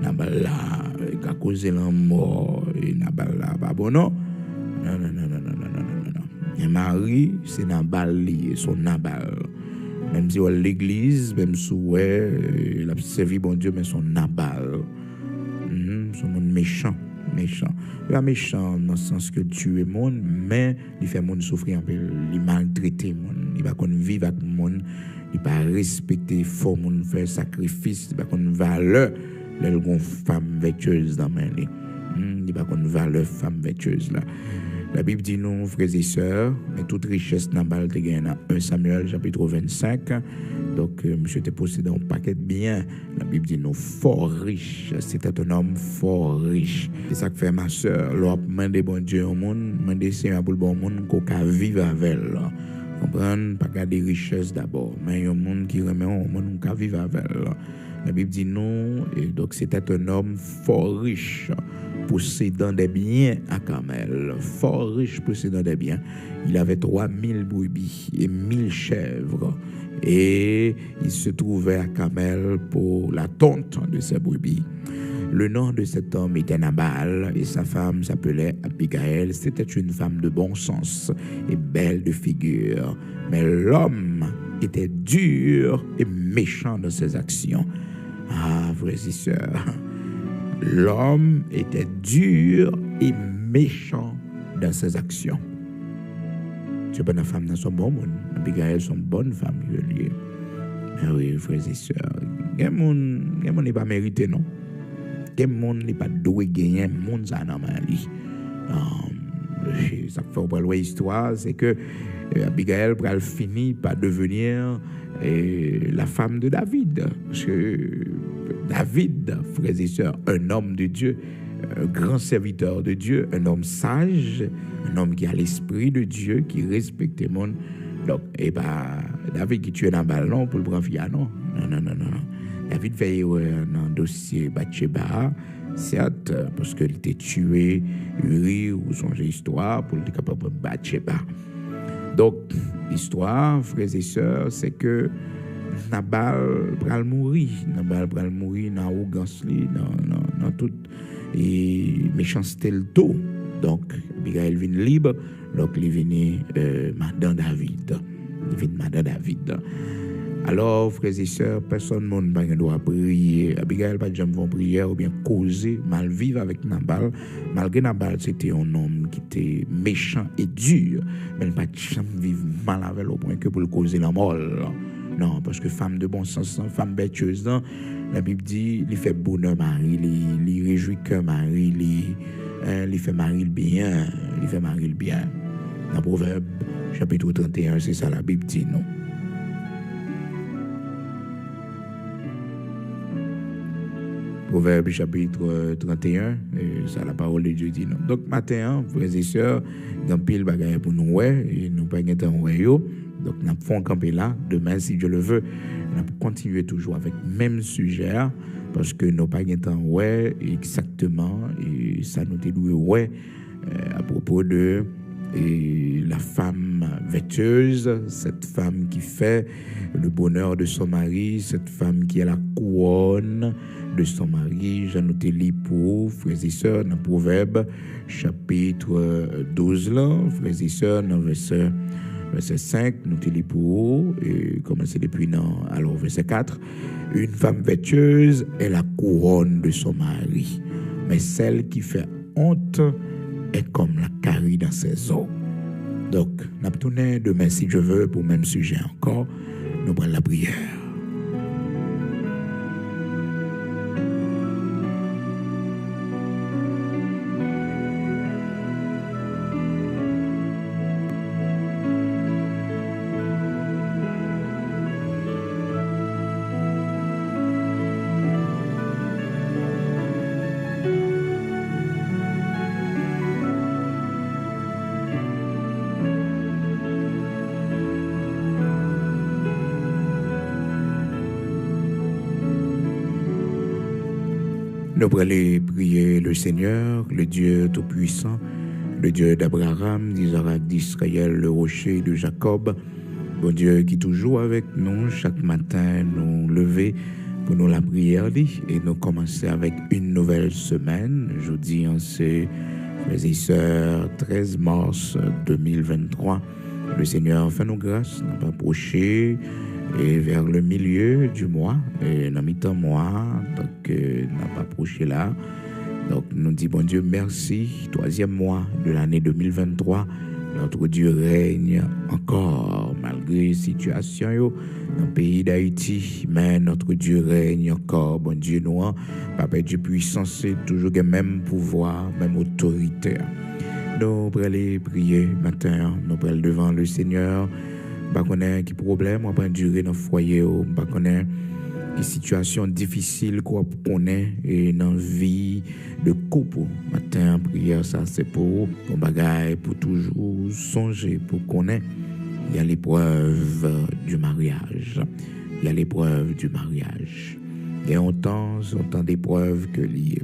Nabal là, il a causé la mort, et Nabal là, pas bon, non. Non, non, non, non, non, non, non, non, non. Et Marie, c'est Nabal, son Nabal. Même si on l'église, même si il a servi bon Dieu, mais son Nabal. Son monde méchant. Méchant. Il est méchant dans le sens que tuer le monde, mais il fait le monde souffrir un peu, il maltraite le monde. Il va vivre avec le monde, il va respecter fort le monde, faire sacrifice, il va connaître valeur. Les femmes vertueuses dans main. Il va connaître valeur femme vertueuse là. La Bible dit nous, frères et sœurs, mais toute richesse n'a pas été gagnée dans 1 Samuel chapitre 25. Donc, monsieur était possédé un paquet de biens. La Bible dit nous, fort riche. C'était un homme fort riche. C'est ça que fait ma sœur. L'on demande bon Dieu au monde, demande Seigneur pour le bon monde, qu'on peut vivre avec elle. Comprendre, pas garder richesse d'abord, mais il y a un monde qui remet au monde, qu'on peut vivre avec elle. La Bible dit non, et donc c'était un homme fort riche, possédant des biens à Carmel, fort riche, possédant des biens. Il avait 3000 brebis et 1000 chèvres, et il se trouvait à Carmel pour la tonte de ses brebis. Le nom de cet homme était Nabal, et sa femme s'appelait Abigail. C'était une femme de bon sens et belle de figure, mais l'homme était dur et méchant dans ses actions. Ah, frères et sœurs, l'homme était dur et méchant dans ses actions. C'est pas une femme dans son bon monde. Abigail, son bonne femme, je lui. Ah oui, frères et sœurs, quel monde n'est pas mérité, non? Quel monde n'est pas doué gagner, monde ça dans ma vie. Ça fait pas loin histoire, c'est que Abigail va finir par devenir la femme de David. Parce que David, frères et sœurs, un homme de Dieu, un grand serviteur de Dieu, un homme sage, un homme qui a l'esprit de Dieu, qui respecte le monde. Donc, David qui tue dans le ballon pour le prendre fille, non. Non. David fait un dossier Bathsheba, certes, parce qu'il était tué, Uri, ou son histoire, pour être capable de Bathsheba. Donc, l'histoire, frères et sœurs, c'est que Nabal va mourir. Nabal va mourir dans l'arrogance, dans toute méchanceté le tout. Donc, Abigail vient libre, donc il vient Madame David. Il vient Madame David. Alors, frères et sœurs, personne ne doit prier. Abigail pas jamais vont prier ou bien causer, mal vivre avec Nabal. Malgré Nabal, c'était un homme qui était méchant et dur, mais il pas jamais vivre mal avec au point que pour le causer la mort. Non, parce que femme de bon sens, femme vertueuse, la Bible dit, il fait bonheur mari, il réjouit que mari, il fait mari le bien, il fait mari le bien. Dans Proverbe, chapitre 31, c'est ça la Bible dit, non? Proverbe chapitre 31, ça la parole de Dieu dit non. Donc matin, frères et sœurs, dans pile bagaille pour nous et nous pas gain temps yo. Donc nous font camper là, demain si Dieu le veut, nous continuer toujours avec même sujet parce que nous pas gain temps exactement et ça nous doué à propos de la femme vertueuse, cette femme qui fait le bonheur de son mari, cette femme qui a la couronne de son mari. J'en noté pour frères et sœurs dans Proverbe chapitre 12 là, frères et sœurs dans verset 5, noté pour et commencer depuis alors verset 4. Une femme vertueuse est la couronne de son mari, mais celle qui fait honte est comme la carie dans ses os. Donc, nous allons tourner demain si je veux pour le même sujet encore. Nous prenons la prière. Nous pourrons aller prier le Seigneur, le Dieu Tout-Puissant, le Dieu d'Abraham, d'Isaac, d'Israël, le rocher de Jacob, bon Dieu qui est toujours avec nous, chaque matin nous lever pour nous la prière et nous commencer avec une nouvelle semaine. Jeudi, c'est frères et sœurs, 13 mars 2023. Le Seigneur fait nous grâce, n'a pas approché et vers le milieu du mois, et dans mi-temps mois, donc n'a pas approché là. Donc nous dit bon Dieu merci, 3e mois de l'année 2023, notre Dieu règne encore malgré la situation dans le pays d'Haïti, mais notre Dieu règne encore, bon Dieu noir, Papa Dieu puissant, c'est toujours le même pouvoir, même autorité. Nous allons aller prier matin, nous allons devant le Seigneur. Nous ne connaissons pas problème, on va durer dans le foyer, nous ne connaissons pas situation difficile qu'on connaît et dans la vie de couple. Matin, prière, ça c'est pour bagaille, pour toujours songer, pour connaître. Il y a l'épreuve du mariage. Il y a l'épreuve du mariage. Et on temps d'épreuve que lié.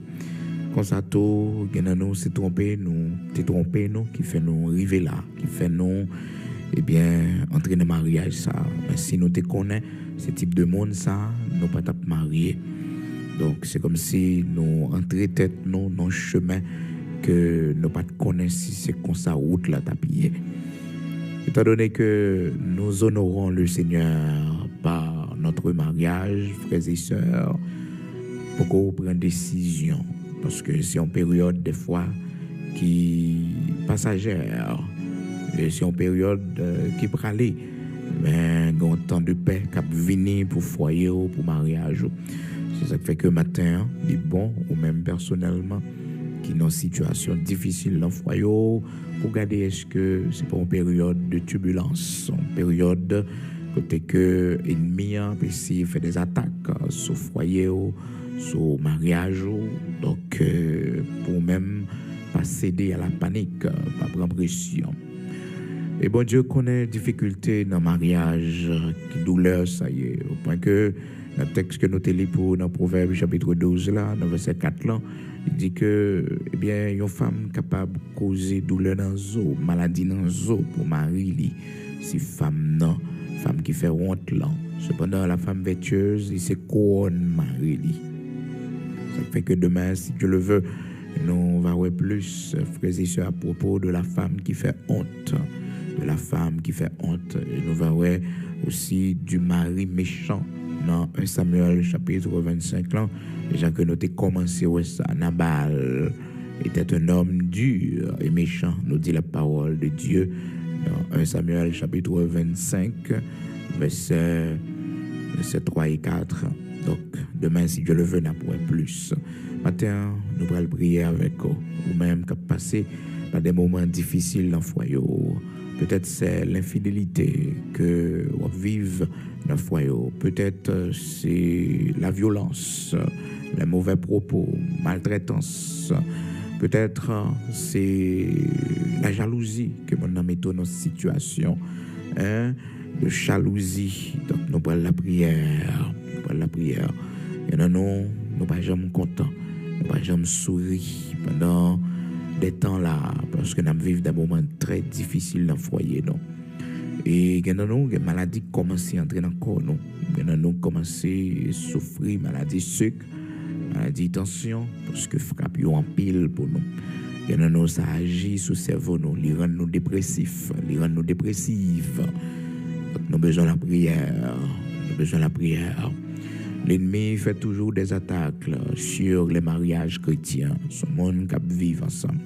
Quand ça tout, nous c'est trompé nous, qui fait nous arriver là, qui fait nous, entrer dans le mariage ça. Mais si nous te connaissons, ce type de monde ça, nous pas tap marier. Donc c'est comme si nous entrions tête nous dans le chemin que nous pas connaissons si c'est comme ça route là tapillé. Étant donné que nous honorons le Seigneur par notre mariage, frères et sœurs, pour qu'on prenne décision. Parce que c'est une période, des fois, qui passagère. Et c'est une période qui peut aller. Mais il y a un temps de paix qui vient pour foyer ou pour mariage. C'est ça qui fait que matin, il est bon, ou même personnellement, qui est dans une situation difficile dans le foyer, pour regarder est-ce que c'est pas une période de turbulence, une période côté que l'ennemi peut essayer de faire des attaques sur le foyer, sur le mariage. Donc, pour même pas céder à la panique, pas prendre pression. Et bon Dieu connaît difficulté dans le mariage, qui douleur, ça y est, au point que dans le texte que nous avons pour dans Proverbe chapitre 12, là, dans verset 4, là, il dit que, une femme capable de causer douleur dans le dos, maladie dans le dos pour mari, si femme non, femme qui fait honte là. Cependant, la femme vertueuse, c'est couronne mari. Ça fait que demain, si Dieu le veut, nous va voir plus, frères et sœurs, à propos de la femme qui fait honte. De la femme qui fait honte. Et nous va voir aussi du mari méchant. Dans 1 Samuel chapitre 25, là, déjà que nous avons commencé à ça, Nabal était un homme dur et méchant, nous dit la parole de Dieu. Dans 1 Samuel chapitre 25, versets 3 et 4. Donc, demain, si Dieu le veut, n'a pas plus. Matin, nous allons prier avec vous, ou même qu'à passer par des moments difficiles dans le foyer. Peut-être c'est l'infidélité que vous vivez dans le foyer. Peut-être c'est la violence, les mauvais propos, maltraitance. Peut-être c'est la jalousie que nous mettons dans cette situation. De jalousie. Donc, nous prenons la prière. Et nous ne pas jamais contents. Nous pas jamais sourire pendant des temps là. Parce que nous vivons des moments très difficiles dans le foyer. Non? Et nous, les maladies commencent à entrer dans le corps. Nous commençons à souffrir maladie sucre, maladie tension, parce que frappe en pile pour nous. Nous, ça agit sur le cerveau, nous rend nous dépressifs, nous avons besoin de la prière. L'ennemi fait toujours des attaques là, sur les mariages chrétiens, sur le monde qui vit ensemble.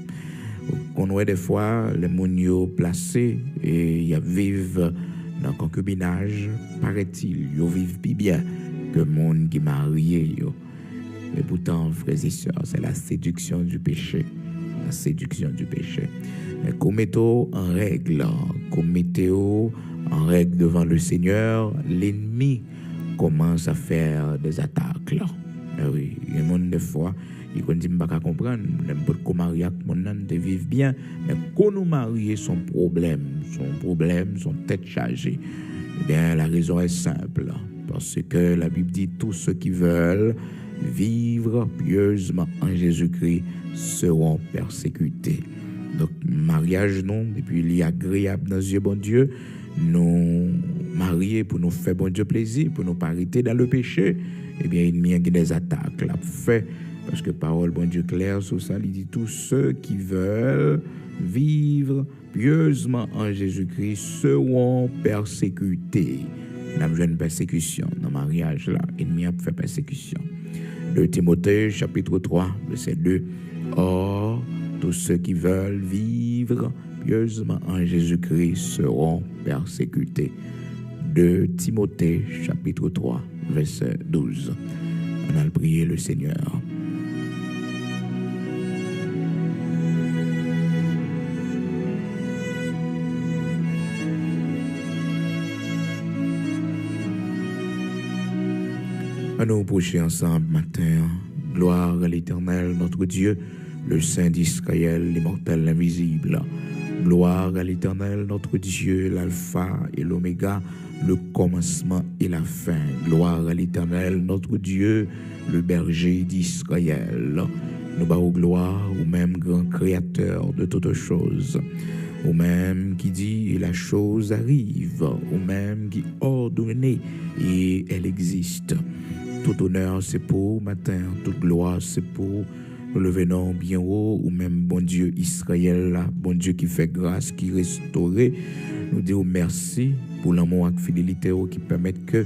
On voit des fois les gens placés et ils vivent dans le concubinage, paraît-il, ils vivent plus bien que le monde qui est marié. Et pourtant, frères et sœurs, c'est la séduction du péché. La séduction du péché. Commettez-vous en règle devant le Seigneur, l'ennemi commence à faire des attaques là. Oui, il y a des gens des fois, ils ne disent pas comprendre, n'importe comment marier avec mon nan de vivre bien, mais quand nous marier son problème, son tête chargée. Eh bien, la raison est simple, parce que la Bible dit tous ceux qui veulent vivre pieusement en Jésus-Christ seront persécutés. Donc, mariage, non, depuis il est agréable dans les yeux, bon Dieu, nous marier pour nous faire bon Dieu plaisir, pour nous pas arrêter dans le péché, eh bien, il y a des attaques là fait parce que parole bon Dieu claire sur ça, il dit tous ceux qui veulent vivre pieusement en Jésus-Christ seront persécutés. On a besoin de persécution dans le mariage là, il y a fait persécution. De Timothée chapitre 3 verset 2. Or, tous ceux qui veulent vivre pieusement en Jésus-Christ seront persécutés. De Timothée, chapitre 3, verset 12. On a prié le Seigneur. À nous approcher ensemble matin. Gloire à l'Éternel, notre Dieu, le Saint d'Israël, l'immortel, l'invisible. Gloire à l'Éternel, notre Dieu, l'Alpha et l'Oméga, le commencement et la fin. Gloire à l'Éternel, notre Dieu, le berger d'Israël. Nous bâtons gloire au même grand créateur de toutes choses, au même qui dit et la chose arrive, au même qui ordonne et elle existe. Tout honneur c'est pour matin, toute gloire c'est pour nous le venons bien haut, ou même bon Dieu Israël, là, bon Dieu qui fait grâce, qui restaure. Nous disons merci pour l'amour et la fidélité qui permettent que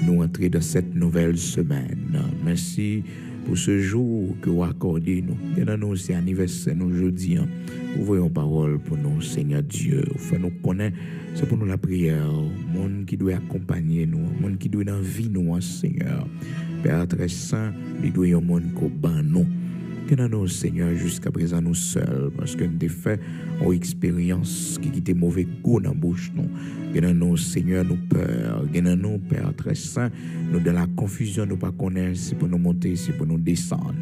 nous entrions dans cette nouvelle semaine. Merci pour ce jour que vous accordez nous. Bien nous, c'est anniversaire nous aujourd'hui. Ouvrons parole pour nous, Seigneur Dieu. Fait nous connaître, c'est pour nous la prière. Monde qui doit accompagner nous, monde qui doit dans la vie nous, Seigneur. Père très saint, il doit y avoir un monde qui bat nous. Que nous, Seigneur, jusqu'à présent, nous seuls, parce que nous avons fait une expérience qui était mauvais goût dans la bouche, nous. Que nous, Seigneur, nous peur. Que nous, Père très saint, nous dans la confusion, nous pas connaître si pour nous monter, si pour nous descendre.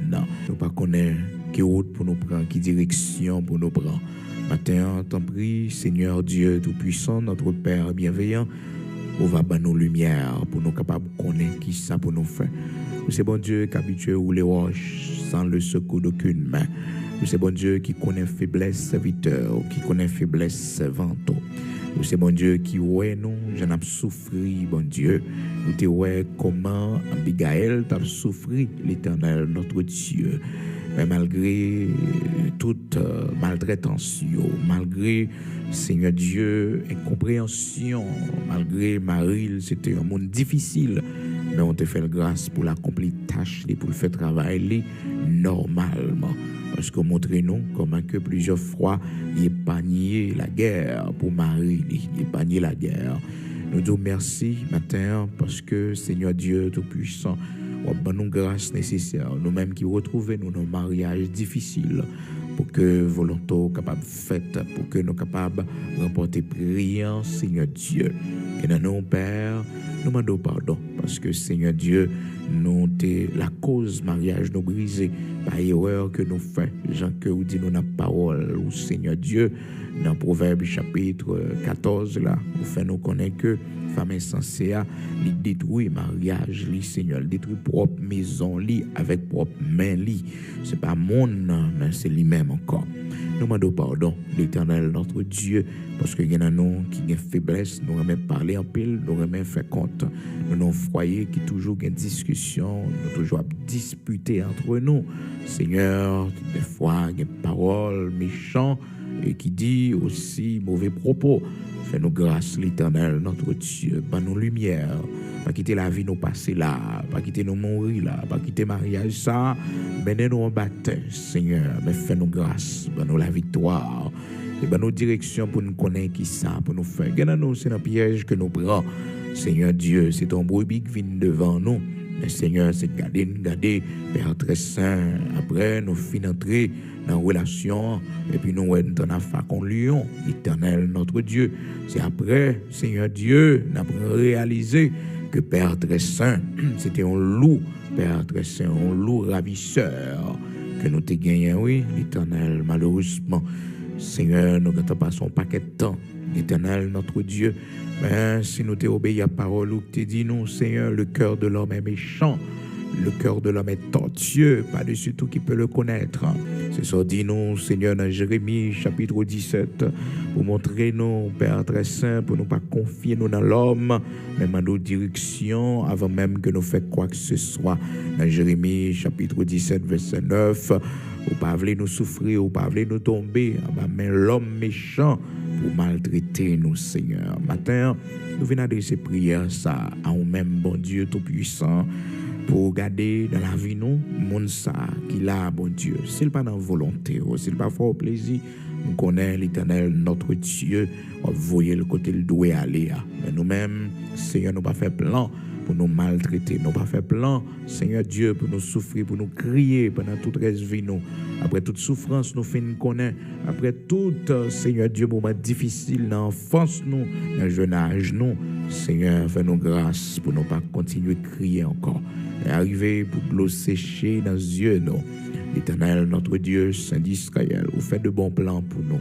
Nous pas connaître quelle route pour nous prendre, quelle direction pour nous prendre. Matin, t'en prie, Seigneur Dieu Tout-Puissant, notre Père bienveillant, on va ban nos lumières pour nous capables de connaître qui ça pour nous faire. C'est bon Dieu qui habitue ou les roches sans le secours d'aucune main. C'est bon Dieu qui connaît faiblesse serviteur, qui connaît faiblesse servanto. C'est bon Dieu qui ouais nous, j'en ai souffri, bon Dieu. Nous te ouais comment Abigail t'a souffri, l'Éternel notre Dieu. Mais malgré toute maltraitance, malgré, Seigneur Dieu, incompréhension, malgré Marie, c'était un monde difficile, mais on te fait grâce pour l'accomplir tâche, pour le faire travailler normalement. Parce qu'on montre nous comment que plusieurs fois, il épargné la guerre pour Marie, il épargné la guerre. Nous disons merci matin parce que Seigneur Dieu Tout-Puissant, on nous grâce nécessaire, nous-mêmes qui retrouvons nous dans un mariage difficile, pour que volonté capable faite, pour que nous capables remporter prière, Seigneur Dieu. Et dans nos pères, nous demandons pardon, parce que Seigneur Dieu, nous la cause mariage nous brisé par erreur que nous faisons. Jean que vous dit nous la parole, ou Seigneur Dieu, dans Proverbe chapitre 14, là, vous fait nous connaître que femme insensée, il détruit mariage, li Seigneur, il détruit propre maison, li avec propre main, li. C'est pas mon nom, mais c'est lui-même encore. Nous demandons pardon, l'Éternel, notre Dieu, parce que y en a nous qui ont faiblesse, nous remet parler en pile, nous remet faire compte. Nous avons foyer qui toujours une discussion, nous toujours disputer entre nous. Seigneur, des fois, il y a une parole méchante et qui dit aussi mauvais propos. Fais-nous grâce, l'Éternel, notre Dieu, par nos lumières, pas quitter la vie nous passer là, pas quitter nous mourir là, pas quitter mariage ça, menez-nous en baptême, Seigneur, mais fais-nous grâce, par nous la victoire, et par nos directions pour nous connaître qui ça, pour nous faire. Regardez-nous, c'est un piège que nous prenons, Seigneur Dieu, c'est ton brebis qui vient devant nous. Mais Seigneur, c'est garder, Père très saint. Après, nous finissons d'entrer dans la relation, et puis nous sommes dans affaire qu'on lion, l'Éternel, notre Dieu. C'est après, Seigneur Dieu, nous avons réalisé que Père très saint, c'était un loup, Père très saint, un loup ravisseur, que nous t'ai gagné, oui, l'Éternel, malheureusement. Seigneur, nous n'avons pas son paquet de temps. L'Éternel, notre Dieu, mais si nous t'obéissons à la parole ou que tu dis nous, Seigneur, le cœur de l'homme est méchant le cœur de l'homme est tortueux, par-dessus tout qui peut le connaître. C'est ça, dis-nous, Seigneur, dans Jérémie, chapitre 17, pour montrer nous, Père très saint, pour ne pas confier nous dans l'homme, même en nos directions, avant même que nous fassions quoi que ce soit. Dans Jérémie, chapitre 17, verset 9, ou pas voulez nous souffrir, ou pas voulez nous tomber, mais l'homme méchant pour maltraiter nous, Seigneur. Matin, nous venons adresser prière ça à nous-mêmes, bon Dieu Tout-Puissant, pour garder dans la vie nous, monde ça qui l'a, bon Dieu. S'il pas dans volonté, s'il pas fort plaisir, nous connaissons l'Éternel, notre Dieu, on voyait le côté le doué aller. Mais nous-mêmes, Seigneur, nous pas fait plan pour nous maltraiter, nous pas fait plan, Seigneur Dieu, pour nous souffrir, pour nous crier pendant toute la vie nous. Après toute souffrance, nous finissons connaître. Après tout, Seigneur Dieu, moment difficile dans l'enfance nous, dans le jeune âge nous, Seigneur, fais-nous grâce pour ne pas continuer de crier encore. Et arriver pour de l'eau sécher dans les yeux nous. L'Éternel, notre Dieu, Saint d'Israël, vous faites de bons plans pour nous.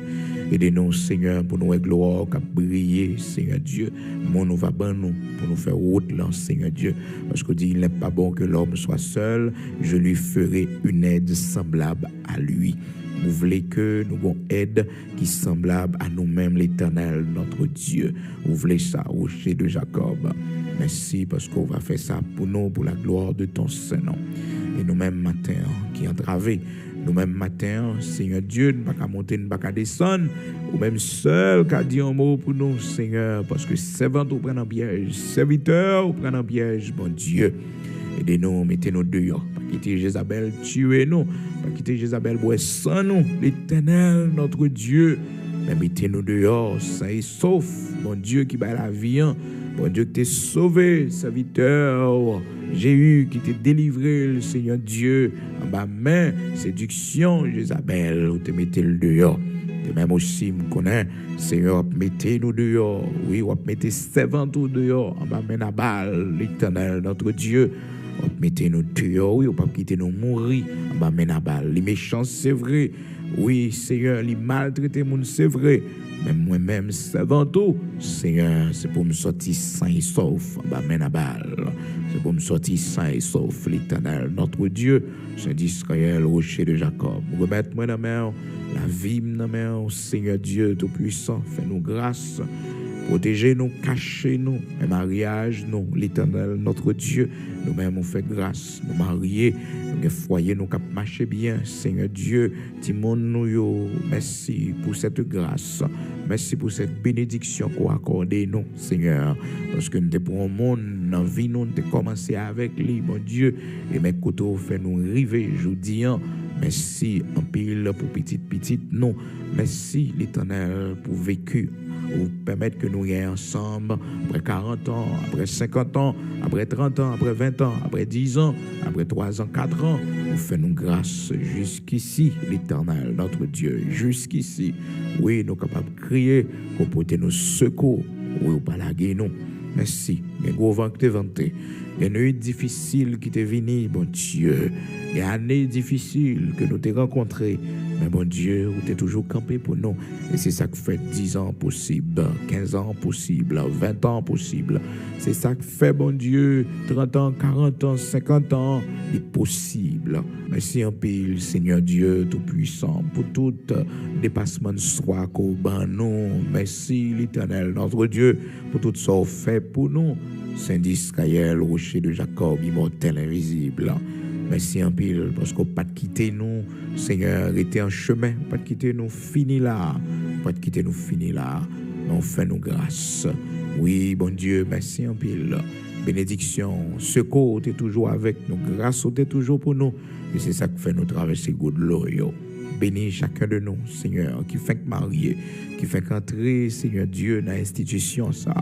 Aidez-nous, Seigneur, pour nous gloire, qu'à briller, Seigneur Dieu. Mon nous va ban nous, pour nous faire route là, Seigneur Dieu. Parce que dit, il n'est pas bon que l'homme soit seul. Je lui ferai une aide semblable à lui. Vous voulez que nous avons aide qui est semblable à nous-mêmes, l'Éternel, notre Dieu. Vous voulez ça, rocher de Jacob. Merci parce qu'on va faire ça pour nous, pour la gloire de ton Saint-Nom. Et nous-mêmes matin, qui entravés, nous-mêmes matin, Seigneur Dieu, nous ne pas monter, nous ne pas descendre, ou même seul qui a dit un mot pour nous, Seigneur, parce que servant ou prend un piège, serviteur ou prend un piège, bon Dieu. Aidez-nous, mettez-nous dehors. Pas quitter Jézabel, tuez-nous. Pas quitter Jézabel, boissons nous. L'Éternel, notre Dieu. Mais mettez-nous dehors, sain et sauf. Mon Dieu qui bat la vie. Bon Dieu qui t'a sauvé, serviteur. Jéhu qui t'a délivré, le Seigneur Dieu. En bas main, séduction, Jézabel, ou te mettez le dehors. Et même aussi, me connaît, Seigneur, mettez-nous dehors. Oui, ou mettez servant dehors. En bas main à balle, l'Éternel, notre Dieu. Mettez-nous dehors, oui, ou pas quitter nous mourir, en bas men à balle. Les méchants, c'est vrai. Oui, Seigneur, les maltraités, c'est vrai. Mais moi-même, savant tout, Seigneur, c'est pour me sortir sain et sauf, en bas men à balle. C'est pour me sortir sain et sauf, l'Éternel, notre Dieu, Saint d'Israël, rocher de Jacob. Remettez-moi dans main, la vie dans main, Seigneur Dieu Tout-Puissant, fais-nous grâce. Protégez-nous, cachez-nous, un mariage, nous, l'Éternel, notre Dieu, nous-mêmes, on fait grâce, nous mariés, nous foyers, nous cap marcher bien, Seigneur Dieu, Timon nous, merci pour cette grâce, merci pour cette bénédiction qu'on a accordée, nous, Seigneur, parce que nous sommes pour un monde, dans la vie, nous avons commencé avec lui, mon Dieu, et mes couteaux fait nous river, je vous dis, merci en pile pour petite, non, merci l'Éternel pour vécu. Vous permettre que nous ayons ensemble après 40 ans, après 50 ans, après 30 ans, après 20 ans, après 10 ans, après 3 ans, 4 ans. Vous faites-nous grâce jusqu'ici, l'Éternel, notre Dieu, jusqu'ici. Oui, nous sommes capables de crier, pour porter nos secours. Oui, ou pas laguer nous. Merci. Il y a un gros vent qui t'est vanté. Il y a une nuit difficile qui t'est venue, bon Dieu. Il y a une année difficile que nous t'ai rencontré. Mais bon Dieu, vous t'es toujours campé pour nous. Et c'est ça qui fait 10 ans possible, 15 ans possible, 20 ans possible. C'est ça qui fait, bon Dieu, 30 ans, 40 ans, 50 ans, est possible. Merci en pile, Seigneur Dieu Tout-Puissant, pour tout dépassement de soi qu'au ban nous. Merci l'Éternel, notre Dieu, pour tout ça fait pour nous. Saint d'Israël, rocher de Jacob, immortel, invisible. Merci en pile, parce qu'on pas de quitter nous, Seigneur, était en chemin, pas de quitter nous, fini là, pas de quitter nous, fini là, mais on fait nous grâce. Oui, bon Dieu, merci en pile. Bénédiction, secours, t'es toujours avec nous, grâce, t'es toujours pour nous, et c'est ça qui fait nous traverser good l'eau. Bénis chacun de nous, Seigneur, qui fait marier, qui fait qu'entrer, Seigneur Dieu, dans l'institution, ça.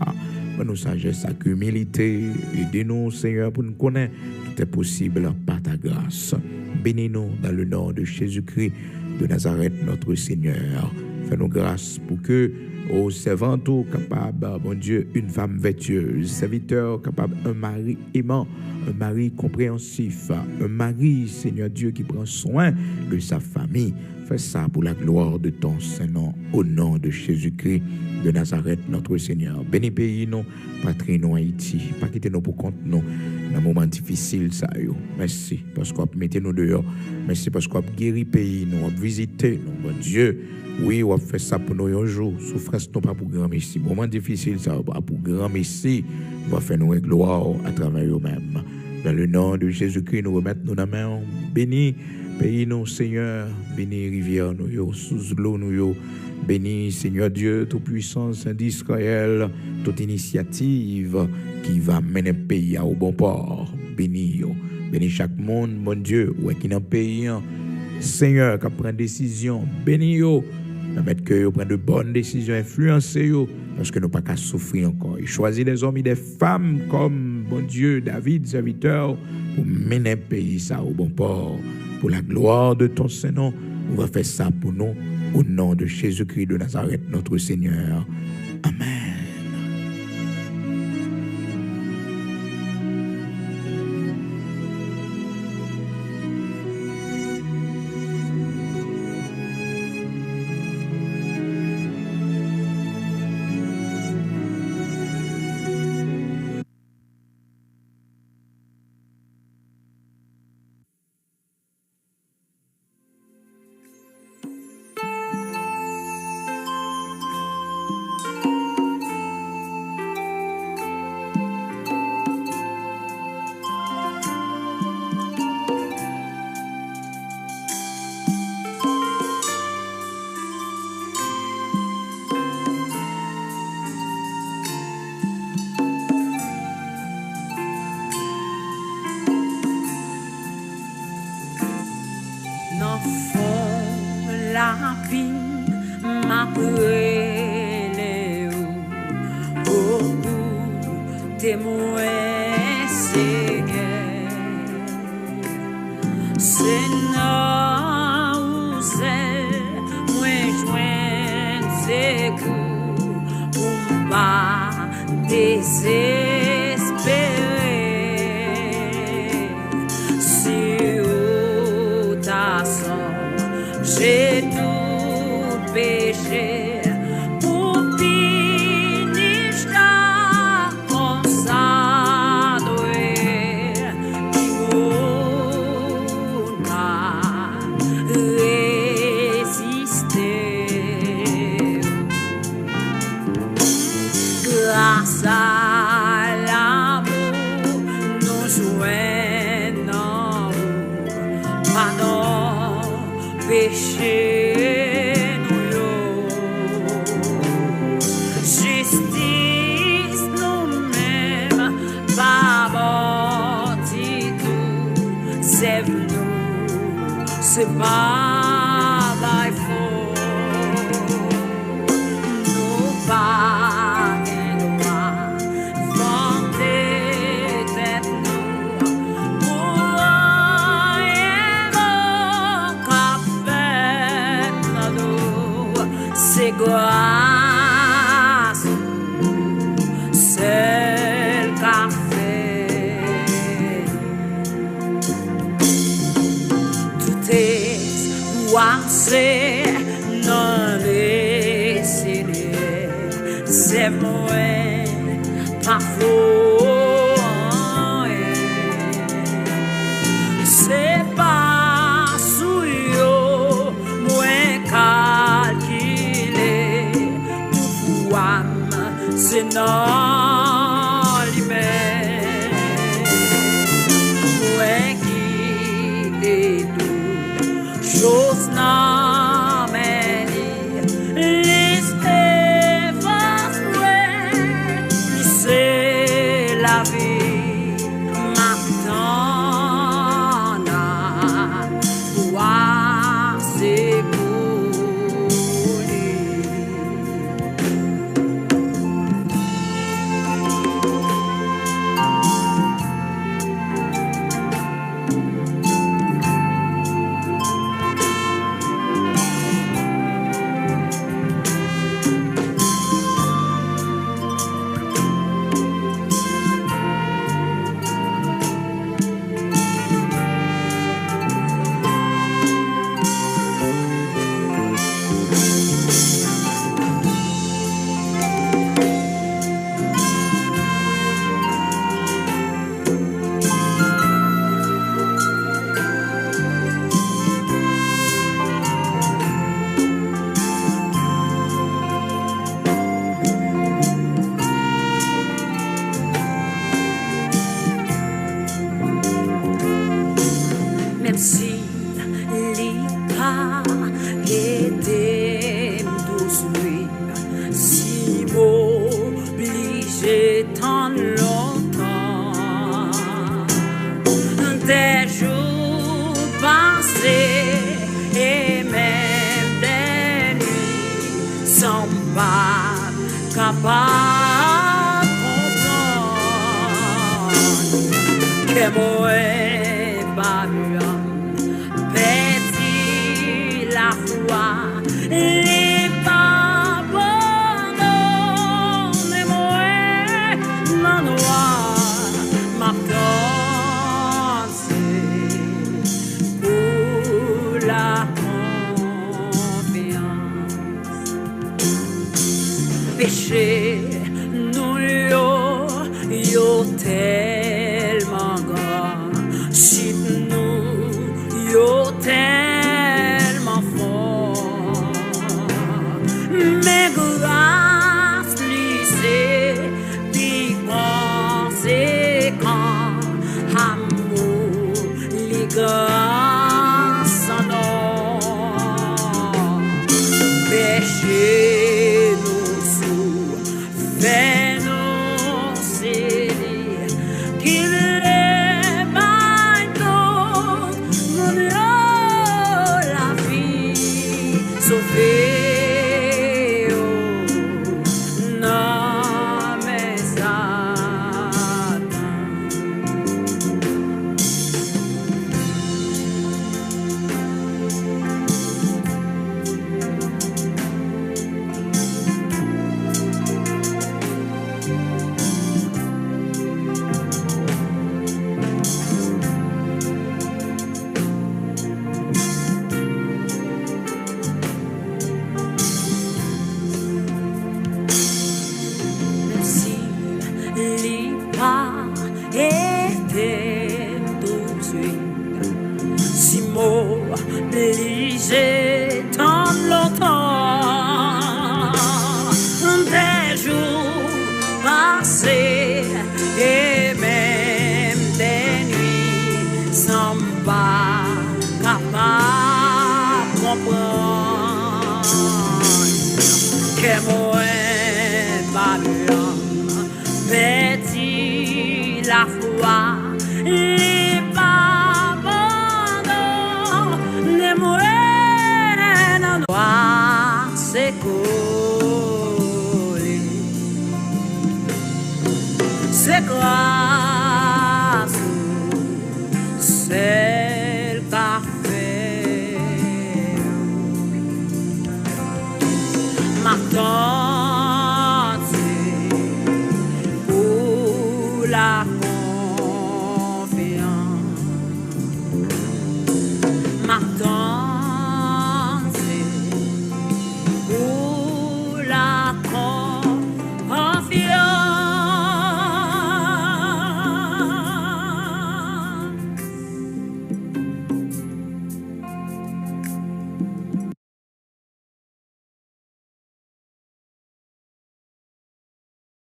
Nous sagesse avec humilité. Aidez-nous, Seigneur, pour nous connaître. Tout est possible par ta grâce. Bénis-nous dans le nom de Jésus-Christ de Nazareth, notre Seigneur. Fais-nous grâce pour que, au servant capable, bon Dieu, une femme vertueuse, serviteur capable, un mari aimant, un mari compréhensif, un mari, Seigneur Dieu, qui prend soin de sa famille. fait ça pour la gloire de ton Saint-Nom, au nom de Jésus-Christ de Nazareth, notre Seigneur. Bénis pays, nous, patrie, nous, Haïti. Pas quitter nous pour compte, nous, dans un moment difficile, ça, yo. Merci, parce qu'on mettez nous dehors. Merci, parce qu'on guéri pays, nous, on visité, nous, bon Dieu. Oui, on fait ça pour nous un jour. Souffrance, non pas pour grand messie. Moment difficile, ça, pas pour grand messie. On va faire nous une gloire à travers eux-mêmes. Dans le nom de Jésus-Christ, nous remettons nos mains. Bénis, pays, nous, Seigneur. Bénis, rivière, nous, yo, sous l'eau, nous, yo. Bénis, Seigneur Dieu, Tout-Puissant, Saint d'Israël, toute initiative qui va mener le pays au bon port. Bénis, yo. Bénis chaque monde, mon Dieu, ou qui est dans le pays, Seigneur, qui prend décision. Bénis, yo. Permettre que vous preniez de bonnes décisions, influencer vous, parce que nous pas qu'à souffrir encore. Il choisit des hommes et des femmes comme, bon Dieu, David, serviteur, pour mener le pays ça au bon port. Pour la gloire de ton Saint-Nom, on va faire ça pour nous, au nom de Jésus-Christ de Nazareth, notre Seigneur. Amen. que moi Babylone petit la foi les pardons mais moi non noir m'a dansé pour la confiance péché nous yo tellement grand si nous yo tellement fort mais grâce lycée puis conséquent amour les grâce non péché nous sous fais-nous céder qu'il est bateau mon la vie sauvée non mais Satan si les pas étaient tous si mots obligés tant longtemps des jours passés et même des nuits sans pas capable de comprendre que moi Babylone petit la foi les pardons les moines noirs c'est collé c'est quoi